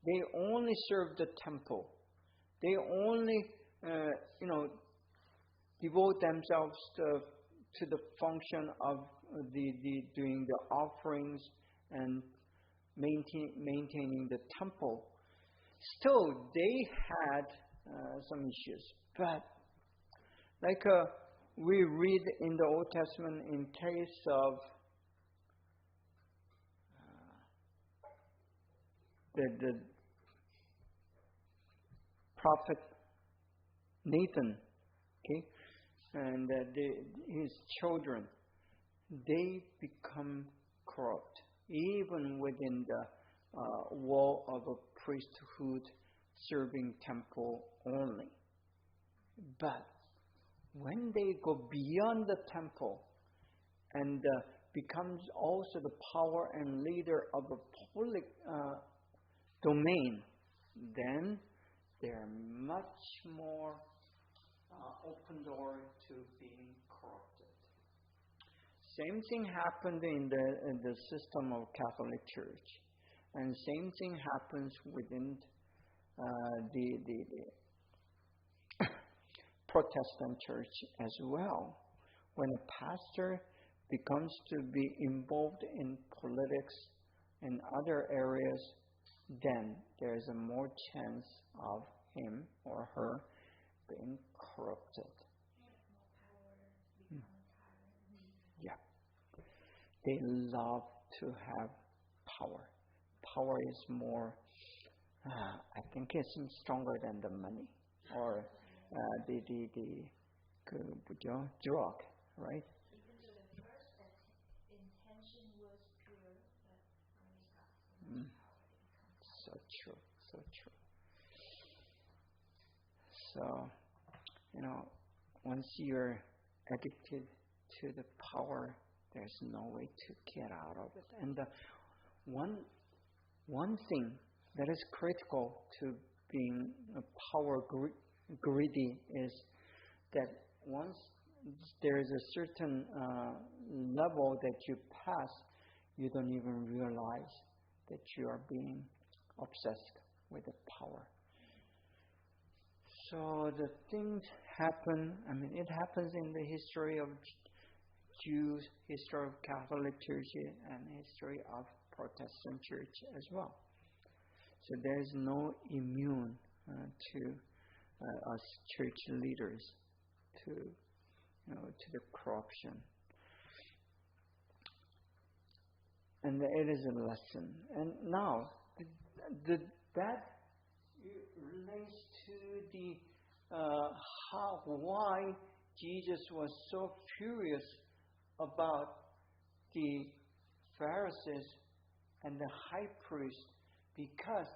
they only serve the temple, they only, devote themselves to the function of doing the offerings and maintaining the temple. Still, they had some issues. But like we read in the Old Testament in case of the prophet Nathan, okay, and his children, they become corrupt, even within the wall of a priesthood serving temple only. But when they go beyond the temple and becomes also the power and leader of a public domain, then they're much more open door to being corrupted. Same thing happened in the system of Catholic Church, and same thing happens within the Protestant Church as well. When a pastor becomes to be involved in politics in other areas, then there is a more chance of him or her being corrupted. Yeah. They love to have power. Power is more, I think it's stronger than the money or the drug, right? Even though the first intention was pure, but when it got so much power, it becomes so true. So, once you're addicted to the power, there's no way to get out of it. And one thing that is critical to being power greedy is that once there is a certain level that you pass, you don't even realize that you are being obsessed with the power. So the things happen, it happens in the history of Jews, history of Catholic Church, and history of Protestant Church as well. So there is no immune to us church leaders to the corruption. And it is a lesson. And now, that relates to the why Jesus was so furious about the Pharisees and the high priest,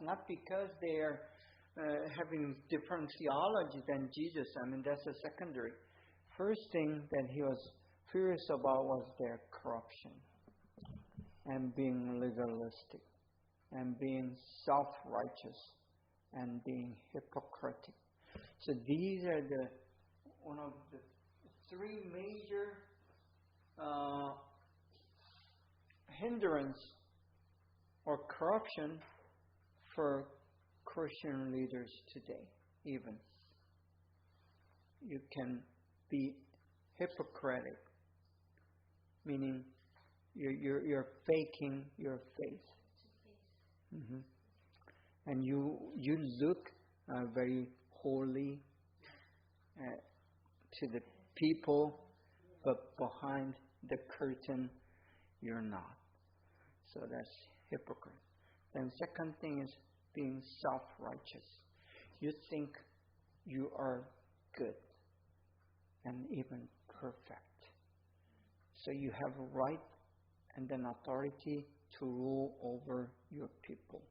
not because they are having different theology than Jesus. That's a secondary. First thing that he was furious about was their corruption and being legalistic and being self-righteous and being hypocritic. So these are one of the three major hindrance or corruption for Christian leaders today. Even you can be hypocritic, meaning you're faking your faith. Mm-hmm. And you look very holy to the people, but behind the curtain, you're not. So that's hypocrite. And second thing is being self-righteous. You think you are good and even perfect. So you have a right and an authority to rule over your people.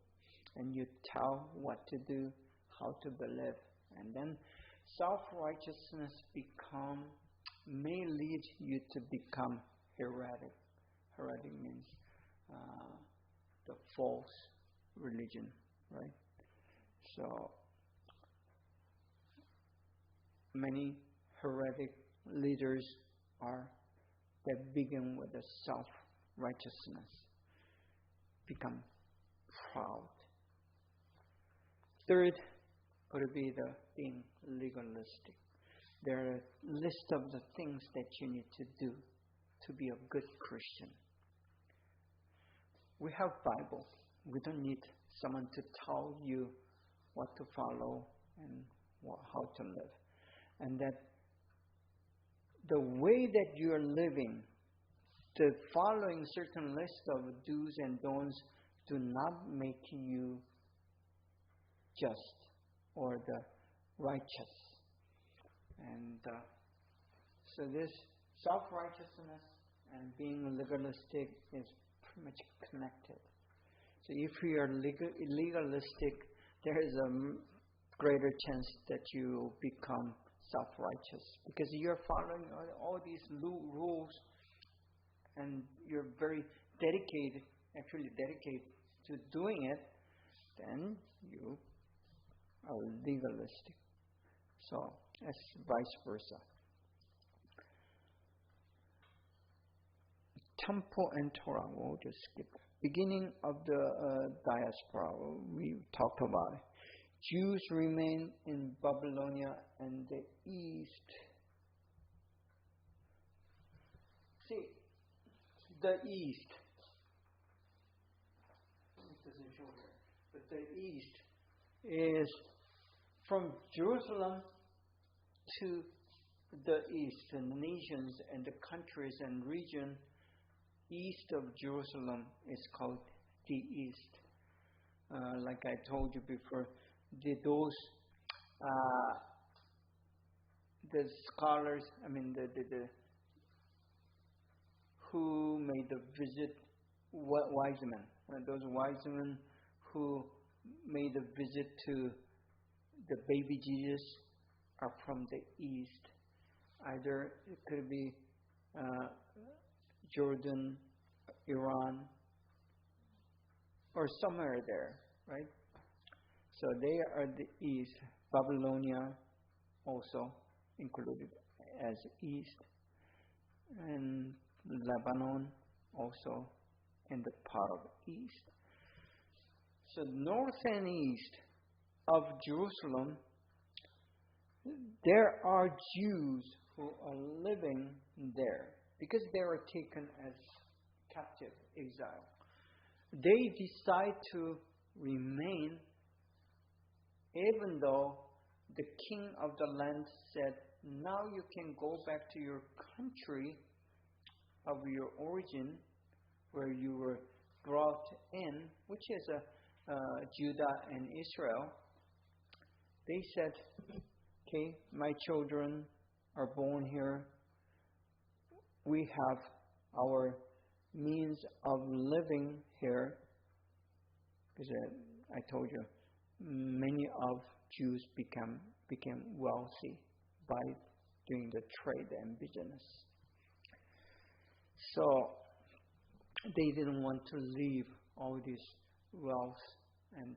And you tell what to do, how to believe. And then self-righteousness may lead you to become heretic. Heretic means the false religion, right? So many heretic leaders that begin with a self-righteousness, become proud. Third would be the being legalistic. There are a list of the things that you need to do to be a good Christian. We have Bible. We don't need someone to tell you what to follow and how to live. And that the way that you are living, the following certain list of do's and don'ts do not make you just or the righteous. And so this self-righteousness and being legalistic is pretty much connected. So if you are legalistic, there is a greater chance that you become self-righteous because you're following all these rules and you're very dedicated to doing it, then you are legalistic. So it's vice versa. Temple and Torah, we'll just skip. Beginning of the diaspora, we talked about it. Jews remain in Babylonia and the east. See, the east. It doesn't show here, but the east is from Jerusalem to the east, and the nations and the countries and region east of Jerusalem is called the east. Like I told you before, the scholars, who made the visit, wise men, those wise men who made a visit to the baby Jesus are from the east. Either it could be Jordan, Iran, or somewhere there, right? So they are the east. Babylonia also included as east. And Lebanon also in the part of east. So north and east of Jerusalem, there are Jews who are living there because they were taken as captive, exile. They decide to remain even though the king of the land said, now you can go back to your country of your origin where you were brought in, which is Judah and Israel. They said, okay, my children are born here. We have our means of living here. Because I told you, many of Jews became wealthy by doing the trade and business. So they didn't want to leave all this wealth and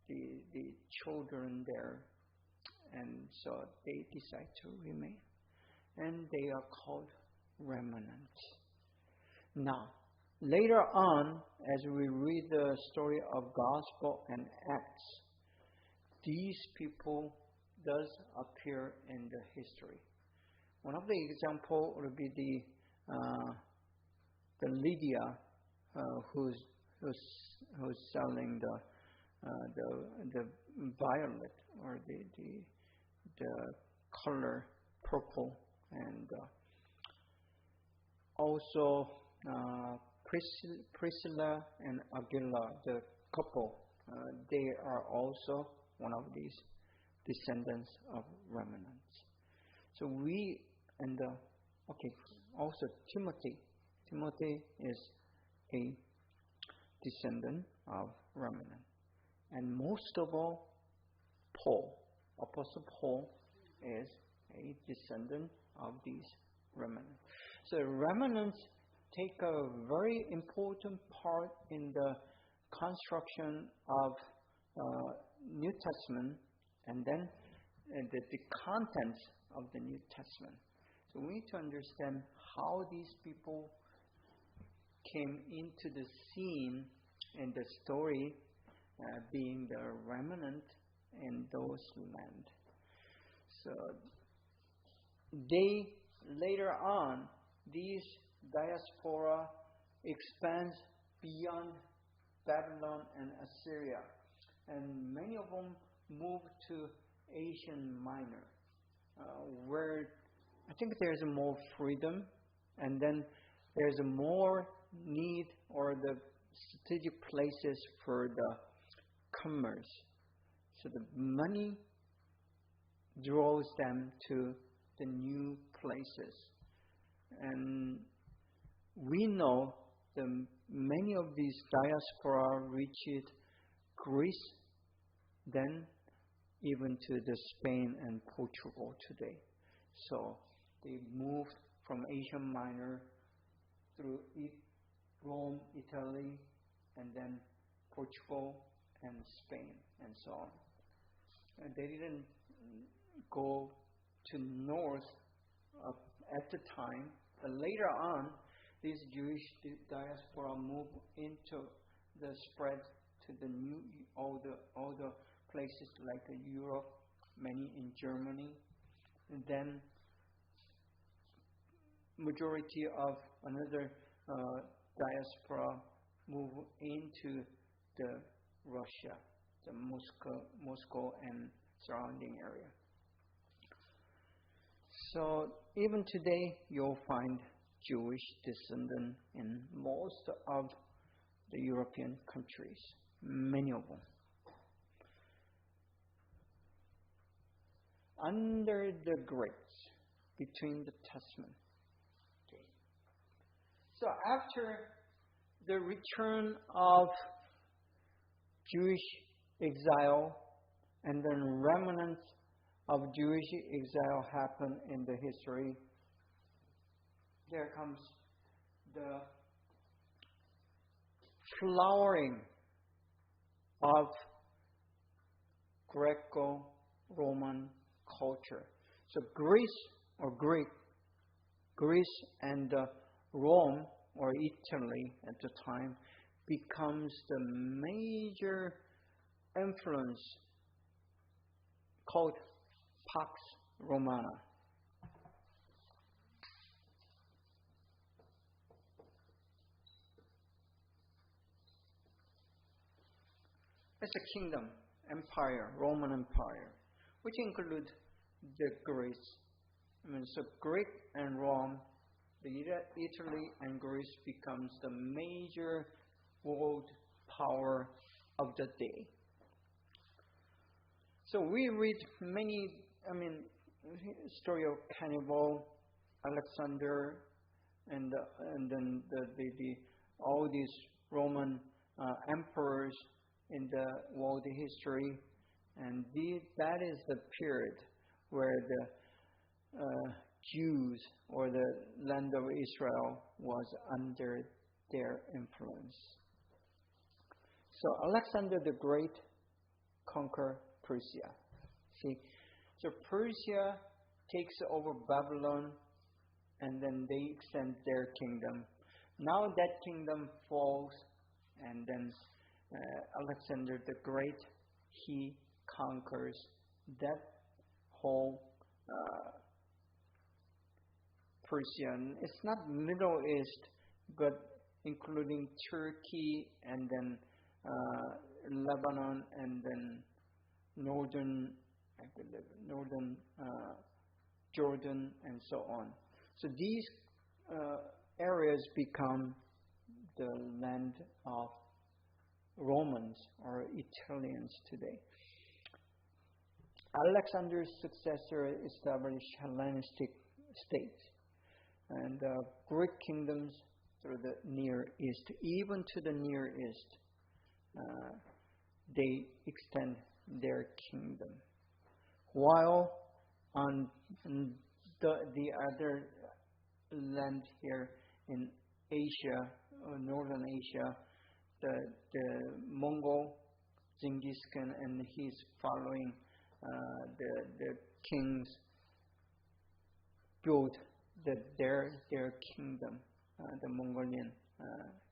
the children there, and so they decide to remain, and they are called remnants. Now, later on, as we read the story of Gospel and Acts, these people does appear in the history. One of the example would be the Lydia who's selling the violet or the color purple, and also Priscilla and Aquila, the couple, they are also one of these descendants of remnants. So also Timothy. Timothy is a descendant of remnant. And most of all, Apostle Paul is a descendant of these remnants. So remnants take a very important part in the construction of New Testament, and then the contents of the New Testament. So we need to understand how these people came into the scene in the story, being the remnant in those land. So they later on, these diaspora expands beyond Babylon and Assyria, and many of them moved to Asian Minor, where I think there's more freedom, and then there's more need or the strategic places for the commerce. So the money draws them to the new places. And we know that many of these diaspora reached Greece, then even to the Spain and Portugal today. So they moved from Asia Minor through Rome, Italy, and then Portugal and Spain, and so on. And they didn't go to north at the time, but later on, these Jewish diaspora moved into the spread to the new all the places like Europe, many in Germany, and then majority of another diaspora move into the Russia, the Moscow and surrounding area. So even today, you'll find Jewish descendants in most of the European countries, many of them. Under the Greeks, between the Testament. Okay. So after the return of Jewish exile and then remnants of Jewish exile happen in the history, there comes the flowering of Greco-Roman culture. So Greece and Rome or Italy at the time becomes the major influence called Pax Romana. It's a kingdom, empire, Roman Empire, which includes the Greece. So Greek and Rome, Italy and Greece becomes the major world power of the day. So we read many, story of Hannibal, Alexander, and then all these Roman emperors in the world history, and that is the period where the Jews or the land of Israel was under their influence. So Alexander the Great conquered Persia. See, so Persia takes over Babylon, and then they extend their kingdom. Now that kingdom falls, and then Alexander the Great, he conquers that whole Persian. It's not Middle East, but including Turkey, and then Lebanon, and then northern Jordan, and so on. So these areas become the land of Romans or Italians today. Alexander's successor established Hellenistic states and Greek kingdoms through the Near East. Even to the Near East, they extend their kingdom. While on the other land here in Asia, or Northern Asia, the Mongol, Genghis Khan and his following, the kings built their kingdom, the Mongolian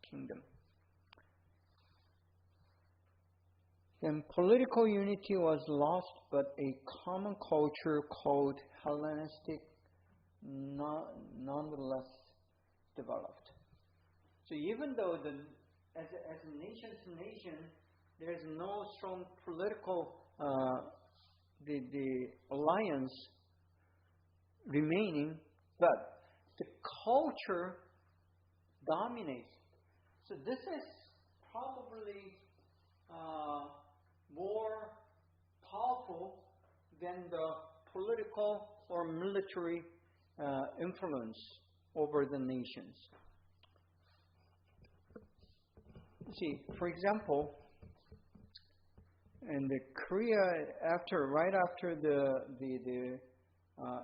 kingdom. Then political unity was lost, but a common culture called Hellenistic nonetheless developed. So even though as a nation to nation, there is no strong political the alliance remaining, but the culture dominates. So this is probably more powerful than the political or military influence over the nations. See, for example, in the Korea, right after the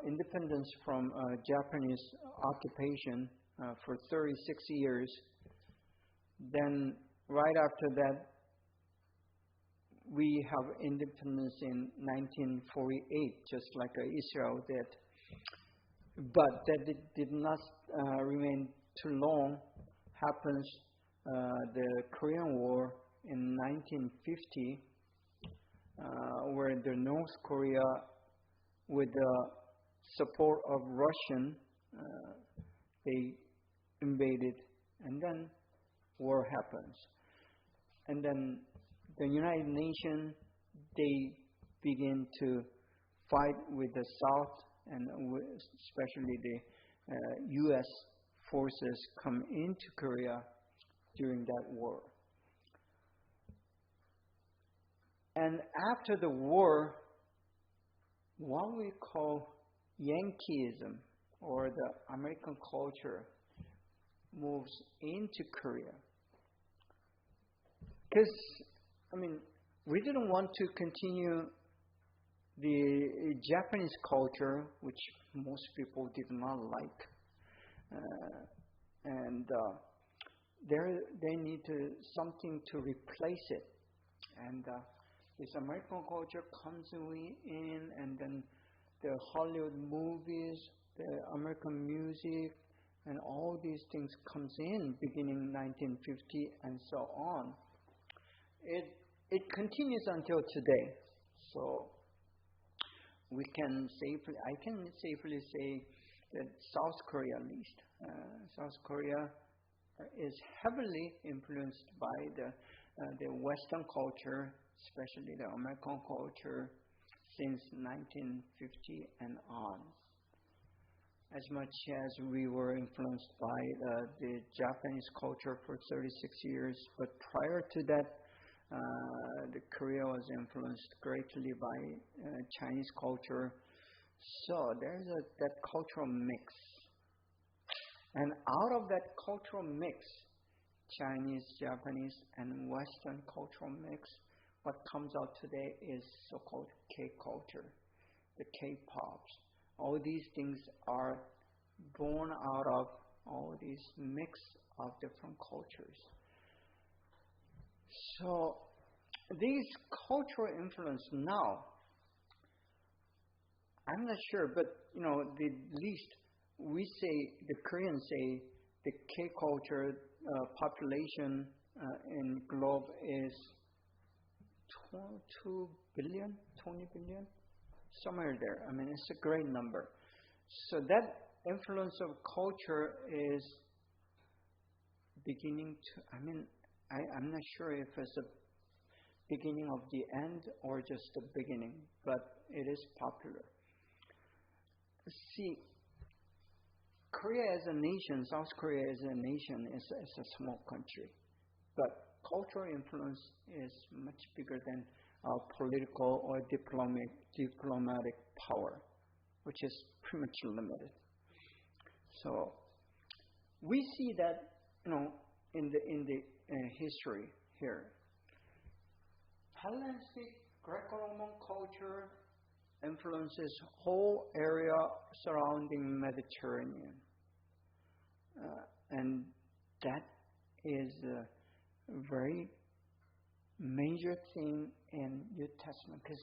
independence from Japanese occupation for 36 years, then right after that, we have independence in 1948, just like Israel did. But that did not remain too long. Happens the Korean War in 1950, where the North Korea, with the support of Russian, they invaded, and then war happens. And then the United Nations, they begin to fight with the South, and especially the U.S. forces come into Korea during that war. And after the war, what we call Yankeeism, or the American culture, moves into Korea. Because, we didn't want to continue the Japanese culture, which most people did not like. And they need something to replace it. And this American culture comes in, and then the Hollywood movies, the American music, and all these things comes in beginning 1950 and so on. It continues until today. So I can safely say that South Korea, at least, South Korea is heavily influenced by the Western culture, especially the American culture, since 1950 and on. As much as we were influenced by the Japanese culture for 36 years, but prior to that, the Korea was influenced greatly by Chinese culture. So there's that cultural mix. And out of that cultural mix, Chinese, Japanese, and Western cultural mix, what comes out today is so-called K-culture, the K-pops. All these things are born out of all these mix of different cultures. So these cultural influence now, I'm not sure, but the least we say, the Koreans say, the K-culture population in globe is 2 billion, 20 billion, somewhere there. I mean, it's a great number. So that influence of culture is beginning to, I'm not sure if it's a beginning of the end or just the beginning, but it is popular. See, Korea as a nation, South Korea as a nation is a small country, but cultural influence is much bigger than our political or diplomatic power, which is pretty much limited. So we see that in the history here, Hellenistic Greco-Roman culture influences whole area surrounding Mediterranean, and that is a very major thing in New Testament, because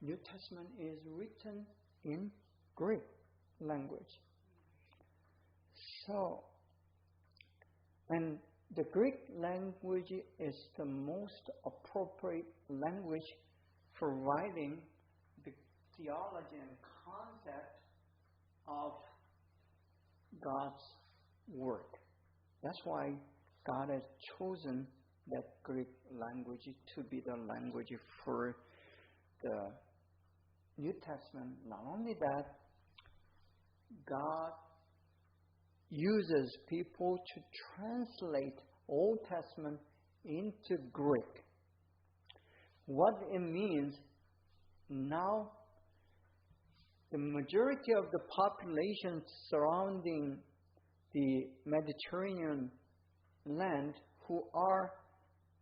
New Testament is written in Greek language. So, and the Greek language is the most appropriate language for writing the theology and concept of God's Word. That's why God has chosen that Greek language to be the language for the New Testament. Not only that, God uses people to translate Old Testament into Greek. What it means, now the majority of the population surrounding the Mediterranean land who are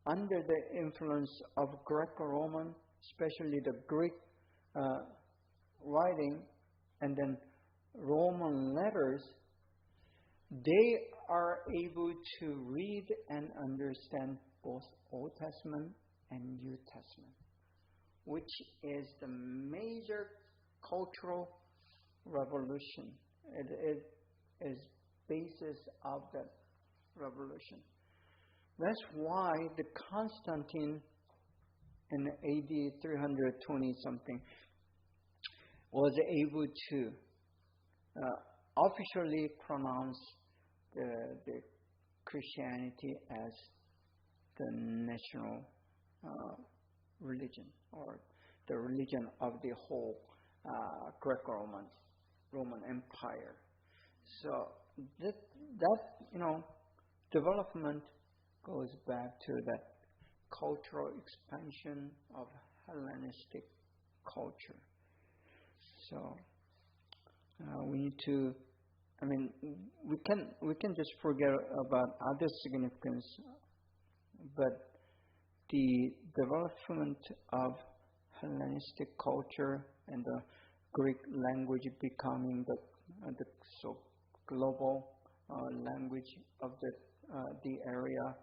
under the influence of Greco-Roman, especially the Greek writing and then Roman letters, they are able to read and understand both Old Testament and New Testament, which is the major cultural revolution. It is basis of that revolution. That's why the Constantine in AD 320 something was able to officially pronounce the Christianity as the national religion, or the religion of the whole Greco-Roman Empire. So that development goes back to that cultural expansion of Hellenistic culture. So we need to, we can just forget about other significance, but the development of Hellenistic culture and the Greek language becoming the so global language of the area,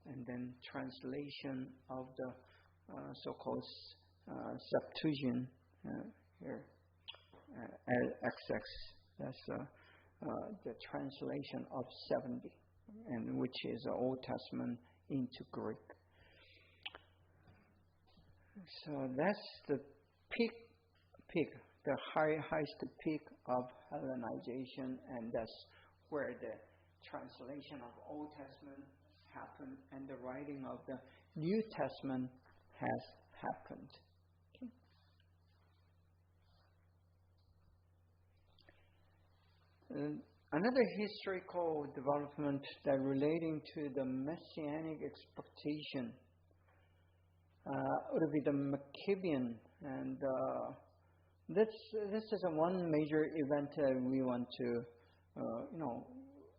and then translation of the so-called Septuagint here, XX. That's the translation of 70, and which is the Old Testament into Greek. So that's the peak, the highest peak of Hellenization, and that's where the translation of Old Testament happened and the writing of the New Testament has happened. Okay. Another historical development that relating to the messianic expectation would be the Maccabean, and this is one major event we want to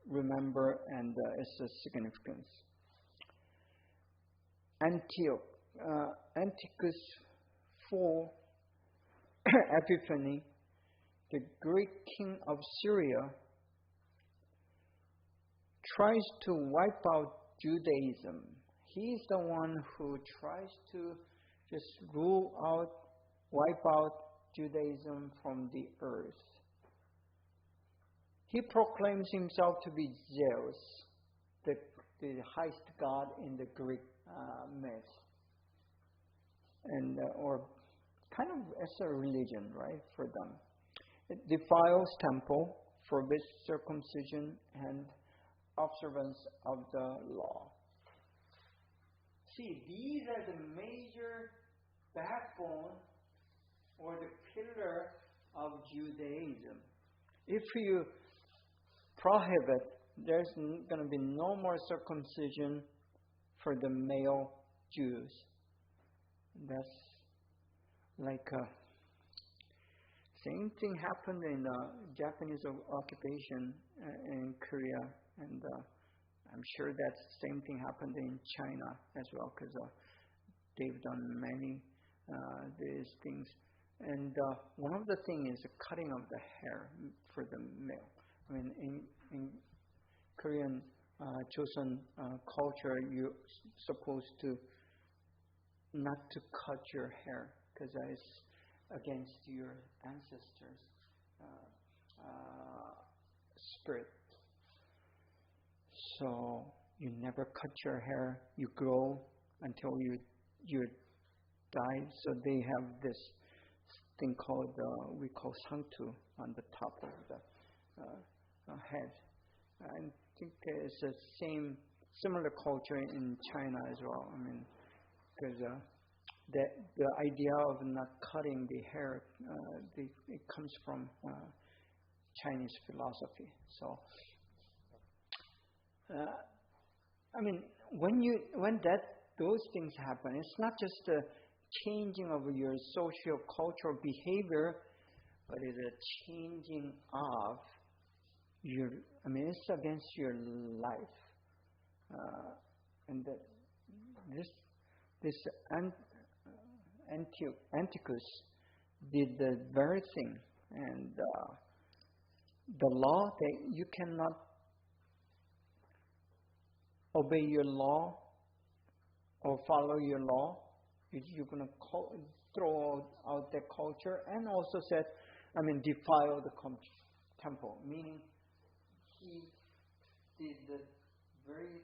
remember, and its significance. Antiochus IV Epiphanes, the Greek king of Syria, tries to wipe out Judaism. He's the one who tries to just wipe out Judaism from the earth. He proclaims himself to be Zeus, the highest god in the Greek myth, and or kind of as a religion, right, for them. It defiles temple, forbids circumcision and observance of the law. See, these are the major backbone or the pillar of Judaism. If you prohibit, there's going to be no more circumcision for the male Jews. That's like same thing happened in Japanese occupation in Korea, and I'm sure that same thing happened in China as well, because they've done many these things. And one of the things is the cutting of the hair for the male. I mean, in Korean Joseon culture, you're supposed to not to cut your hair because it's against your ancestors' spirit. So you never cut your hair. You grow until you die. So they have this thing called we call sangtu on the top of the head. I think it's the similar culture in China as well. I mean, because the idea of not cutting the hair, it comes from Chinese philosophy. So, I mean, when those things happen, it's not just the changing of your socio-cultural behavior, but it's a changing of your. I mean, it's against your life, and this Antiochus did the very thing, and the law that you cannot obey your law or follow your law, you're going to throw out that culture, and also said, defile the temple, meaning he did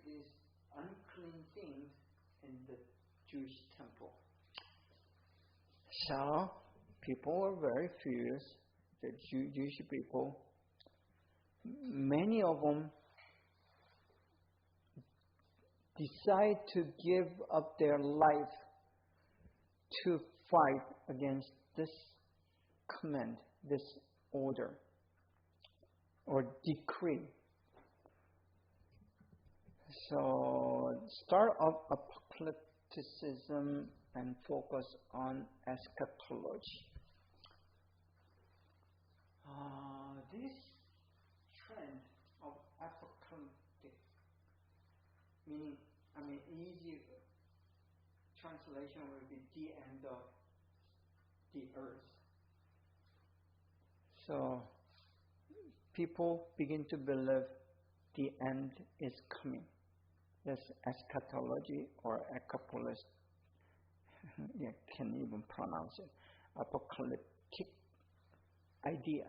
these unclean things in the Jewish temple. So people were very furious, the Jewish people. Many of them decide to give up their life to fight against this command, this order or decree. So start of apocalypticism and focus on eschatology. This trend of apocalyptic, meaning, easy translation would be the end of the earth. So people begin to believe the end is coming. That's eschatology or apocalypse. You can't even pronounce it. Apocalyptic idea.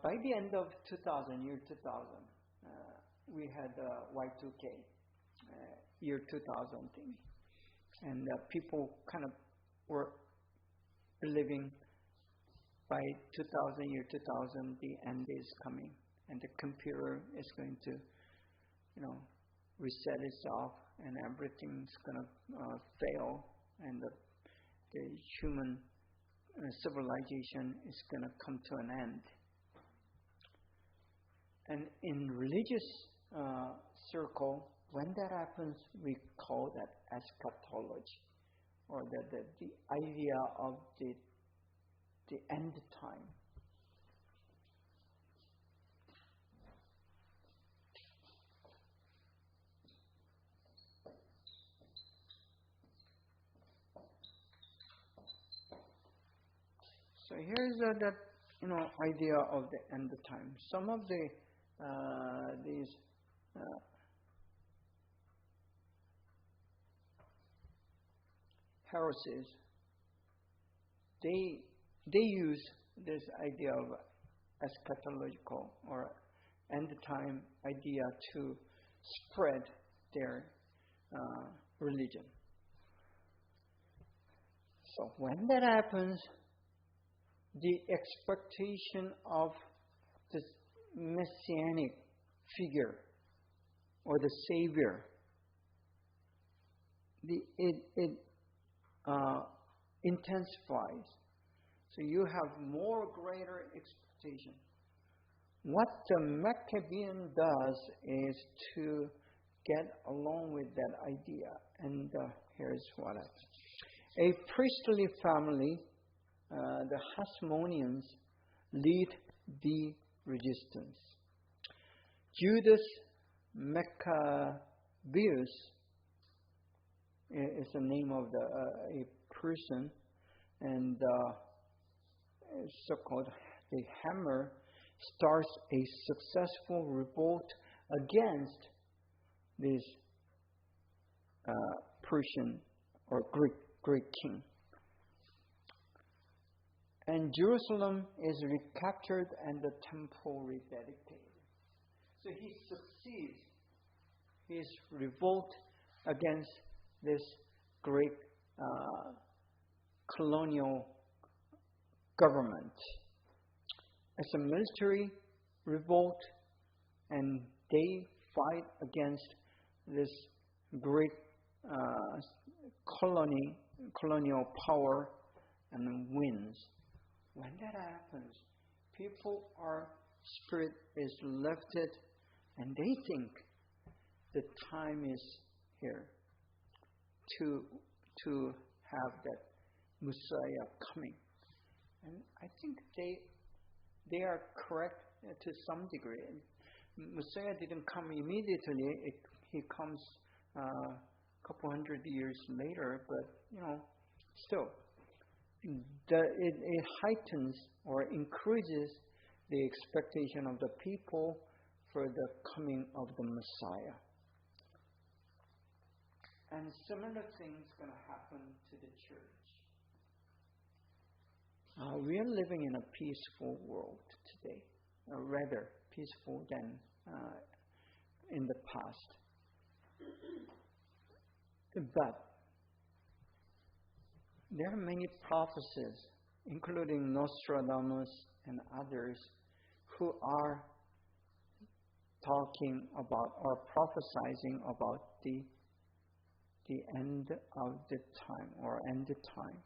by the end of 2000, year 2000, we had Y2K, year 2000 thing. And people kind of were believing by 2000, year 2000, the end is coming. And the computer is going to, reset itself and everything's going to fail. And the human civilization is going to come to an end. And in religious circle, when that happens, we call that eschatology, or the idea of the end time. So here's that idea of the end time. Some of these heresies, they use this idea of eschatological or end time idea to spread their religion. So when that happens, the expectation of this messianic figure or the Savior, it intensifies. So you have more greater expectation. What the Maccabean does is to get along with that idea. And here's what happens. A priestly family, the Hasmoneans, lead the resistance. Judas Maccabeus is the name of a person, and so-called the Hammer starts a successful revolt against this Persian or Greek king. And Jerusalem is recaptured and the temple rededicated. So he succeeds his revolt against this Greek colonial government. It's a military revolt, and they fight against this Greek colonial power and wins. When that happens, spirit is lifted, and they think the time is here to have that Messiah coming. And I think they are correct to some degree. Messiah didn't come immediately. He comes a couple hundred years later, but still, it heightens or increases the expectation of the people for the coming of the Messiah. And similar things going to happen to the church. We are living in a peaceful world today, or rather peaceful than in the past. But there are many prophecies, including Nostradamus and others, who are talking about or prophesizing about the end of the time or end time.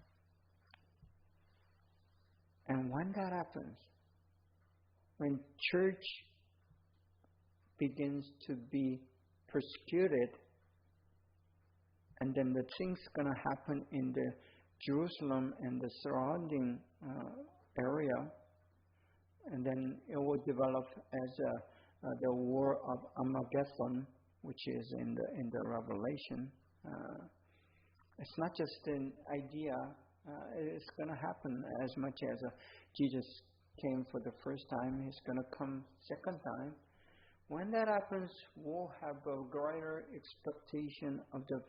And when that happens, when church begins to be persecuted, and then the things going to happen in the Jerusalem and the surrounding area, and then it will develop as the war of Armageddon, which is in the Revelation. It's not just an idea. It's going to happen as much as Jesus came for the first time. He's going to come second time. When that happens, we'll have a greater expectation of the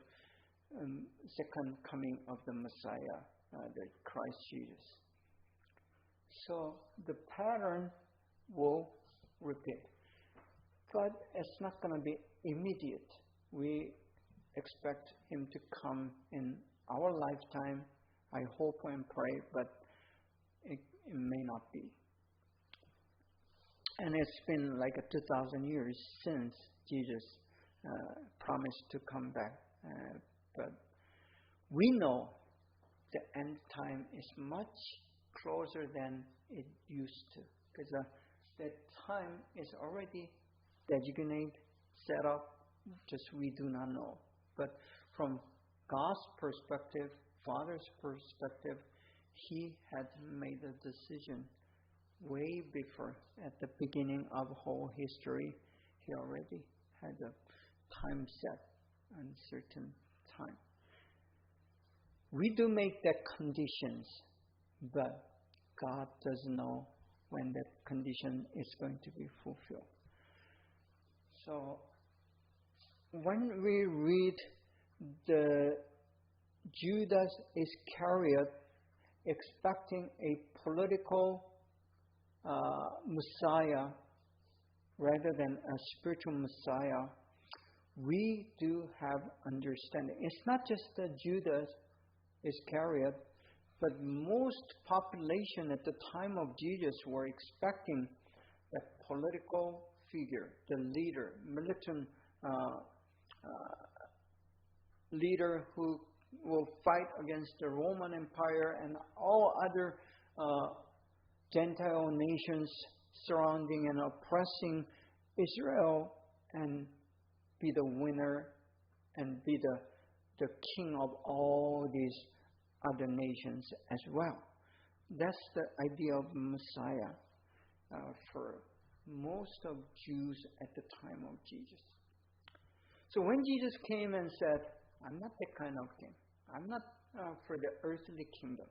second coming of the Messiah, the Christ Jesus. So the pattern will repeat. But it's not going to be immediate. We expect Him to come in our lifetime. I hope and pray, but it may not be. And it's been like 2,000 years since Jesus promised to come back. But we know the end time is much closer than it used to. Because that time is already designated, set up, just we do not know. But from God's perspective, Father's perspective, He had made a decision way before, at the beginning of whole history. He already had a time set, and certain time. We do make that conditions, but God doesn't know when that condition is going to be fulfilled. So when we read the Judas Iscariot expecting a political Messiah rather than a spiritual Messiah, we do have understanding. It's not just the Judas Iscariot, but most population at the time of Jesus were expecting that political figure, the leader, militant leader who will fight against the Roman Empire and all other Gentile nations surrounding and oppressing Israel, and be the winner and be the king of all these other nations as well. That's the idea of Messiah for most of Jews at the time of Jesus. So when Jesus came and said, I'm not that kind of king. I'm not for the earthly kingdom.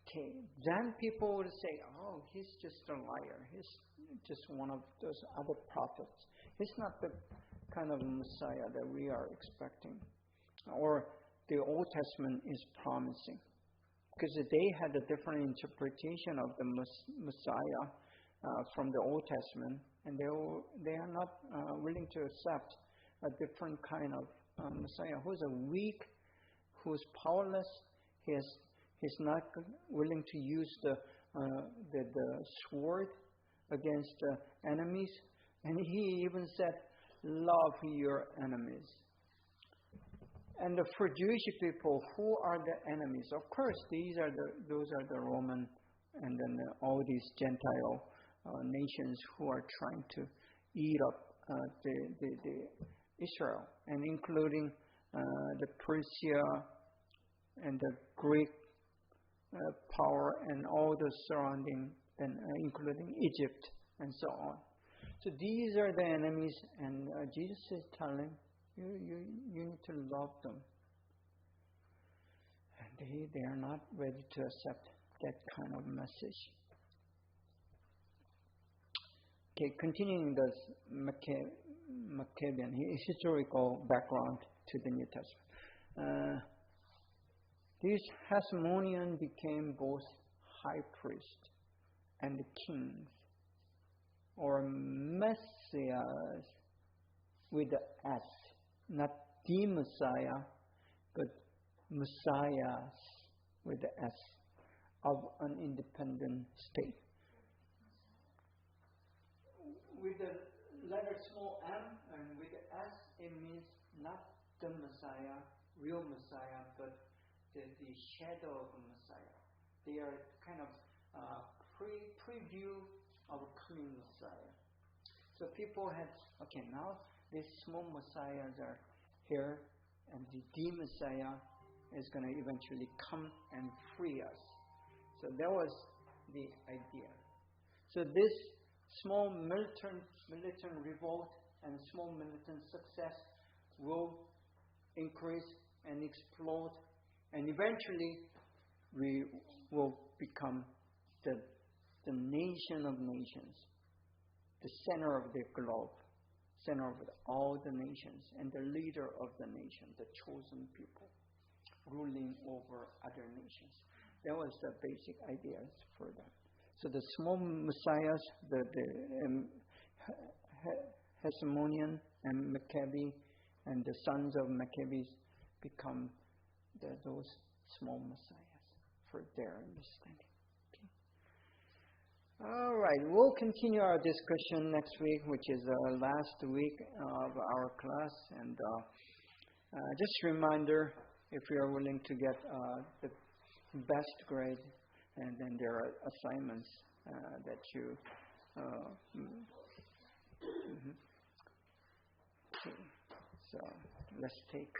Okay, then people would say, oh, he's just a liar. He's just one of those other prophets. He's not the kind of Messiah that we are expecting, or the Old Testament is promising. Because they had a different interpretation of the Messiah from the Old Testament, and they are not willing to accept a different kind of Messiah who's weak, who's powerless. He's not willing to use the sword against the enemies, and he even said, "Love your enemies." And for Jewish people, who are the enemies? Of course, those are the Roman, and then all these Gentile nations who are trying to eat up the Israel, and including the Persia and the Greek power and all the surrounding, and including Egypt and so on. So these are the enemies, and Jesus is telling you need to love them. And they are not ready to accept that kind of message. Okay, continuing this Maccabean historical background to the New Testament. These Hasmonean became both high priest and kings, or messiahs with the S, not the Messiah, but messiahs with the S, of an independent state. With the letter small m and with the S, it means not the Messiah, real Messiah, but the shadow of a Messiah. They are kind of preview of a coming Messiah. So people had, okay, now these small Messiahs are here, and the Messiah is going to eventually come and free us. So that was the idea. So this small militant revolt and small militant success will increase and explode, and eventually we will become the nation of nations, the center of the globe, center of all the nations, and the leader of the nation, the chosen people, ruling over other nations. That was the basic ideas for them. So the small messiahs, the Hasmonean and Maccabee, and the sons of Maccabees become those small messiahs for their understanding. Okay. All right, we'll continue our discussion next week, which is the last week of our class. And just a reminder, if you are willing to get the best grade, and then there are assignments that you. Okay. So let's take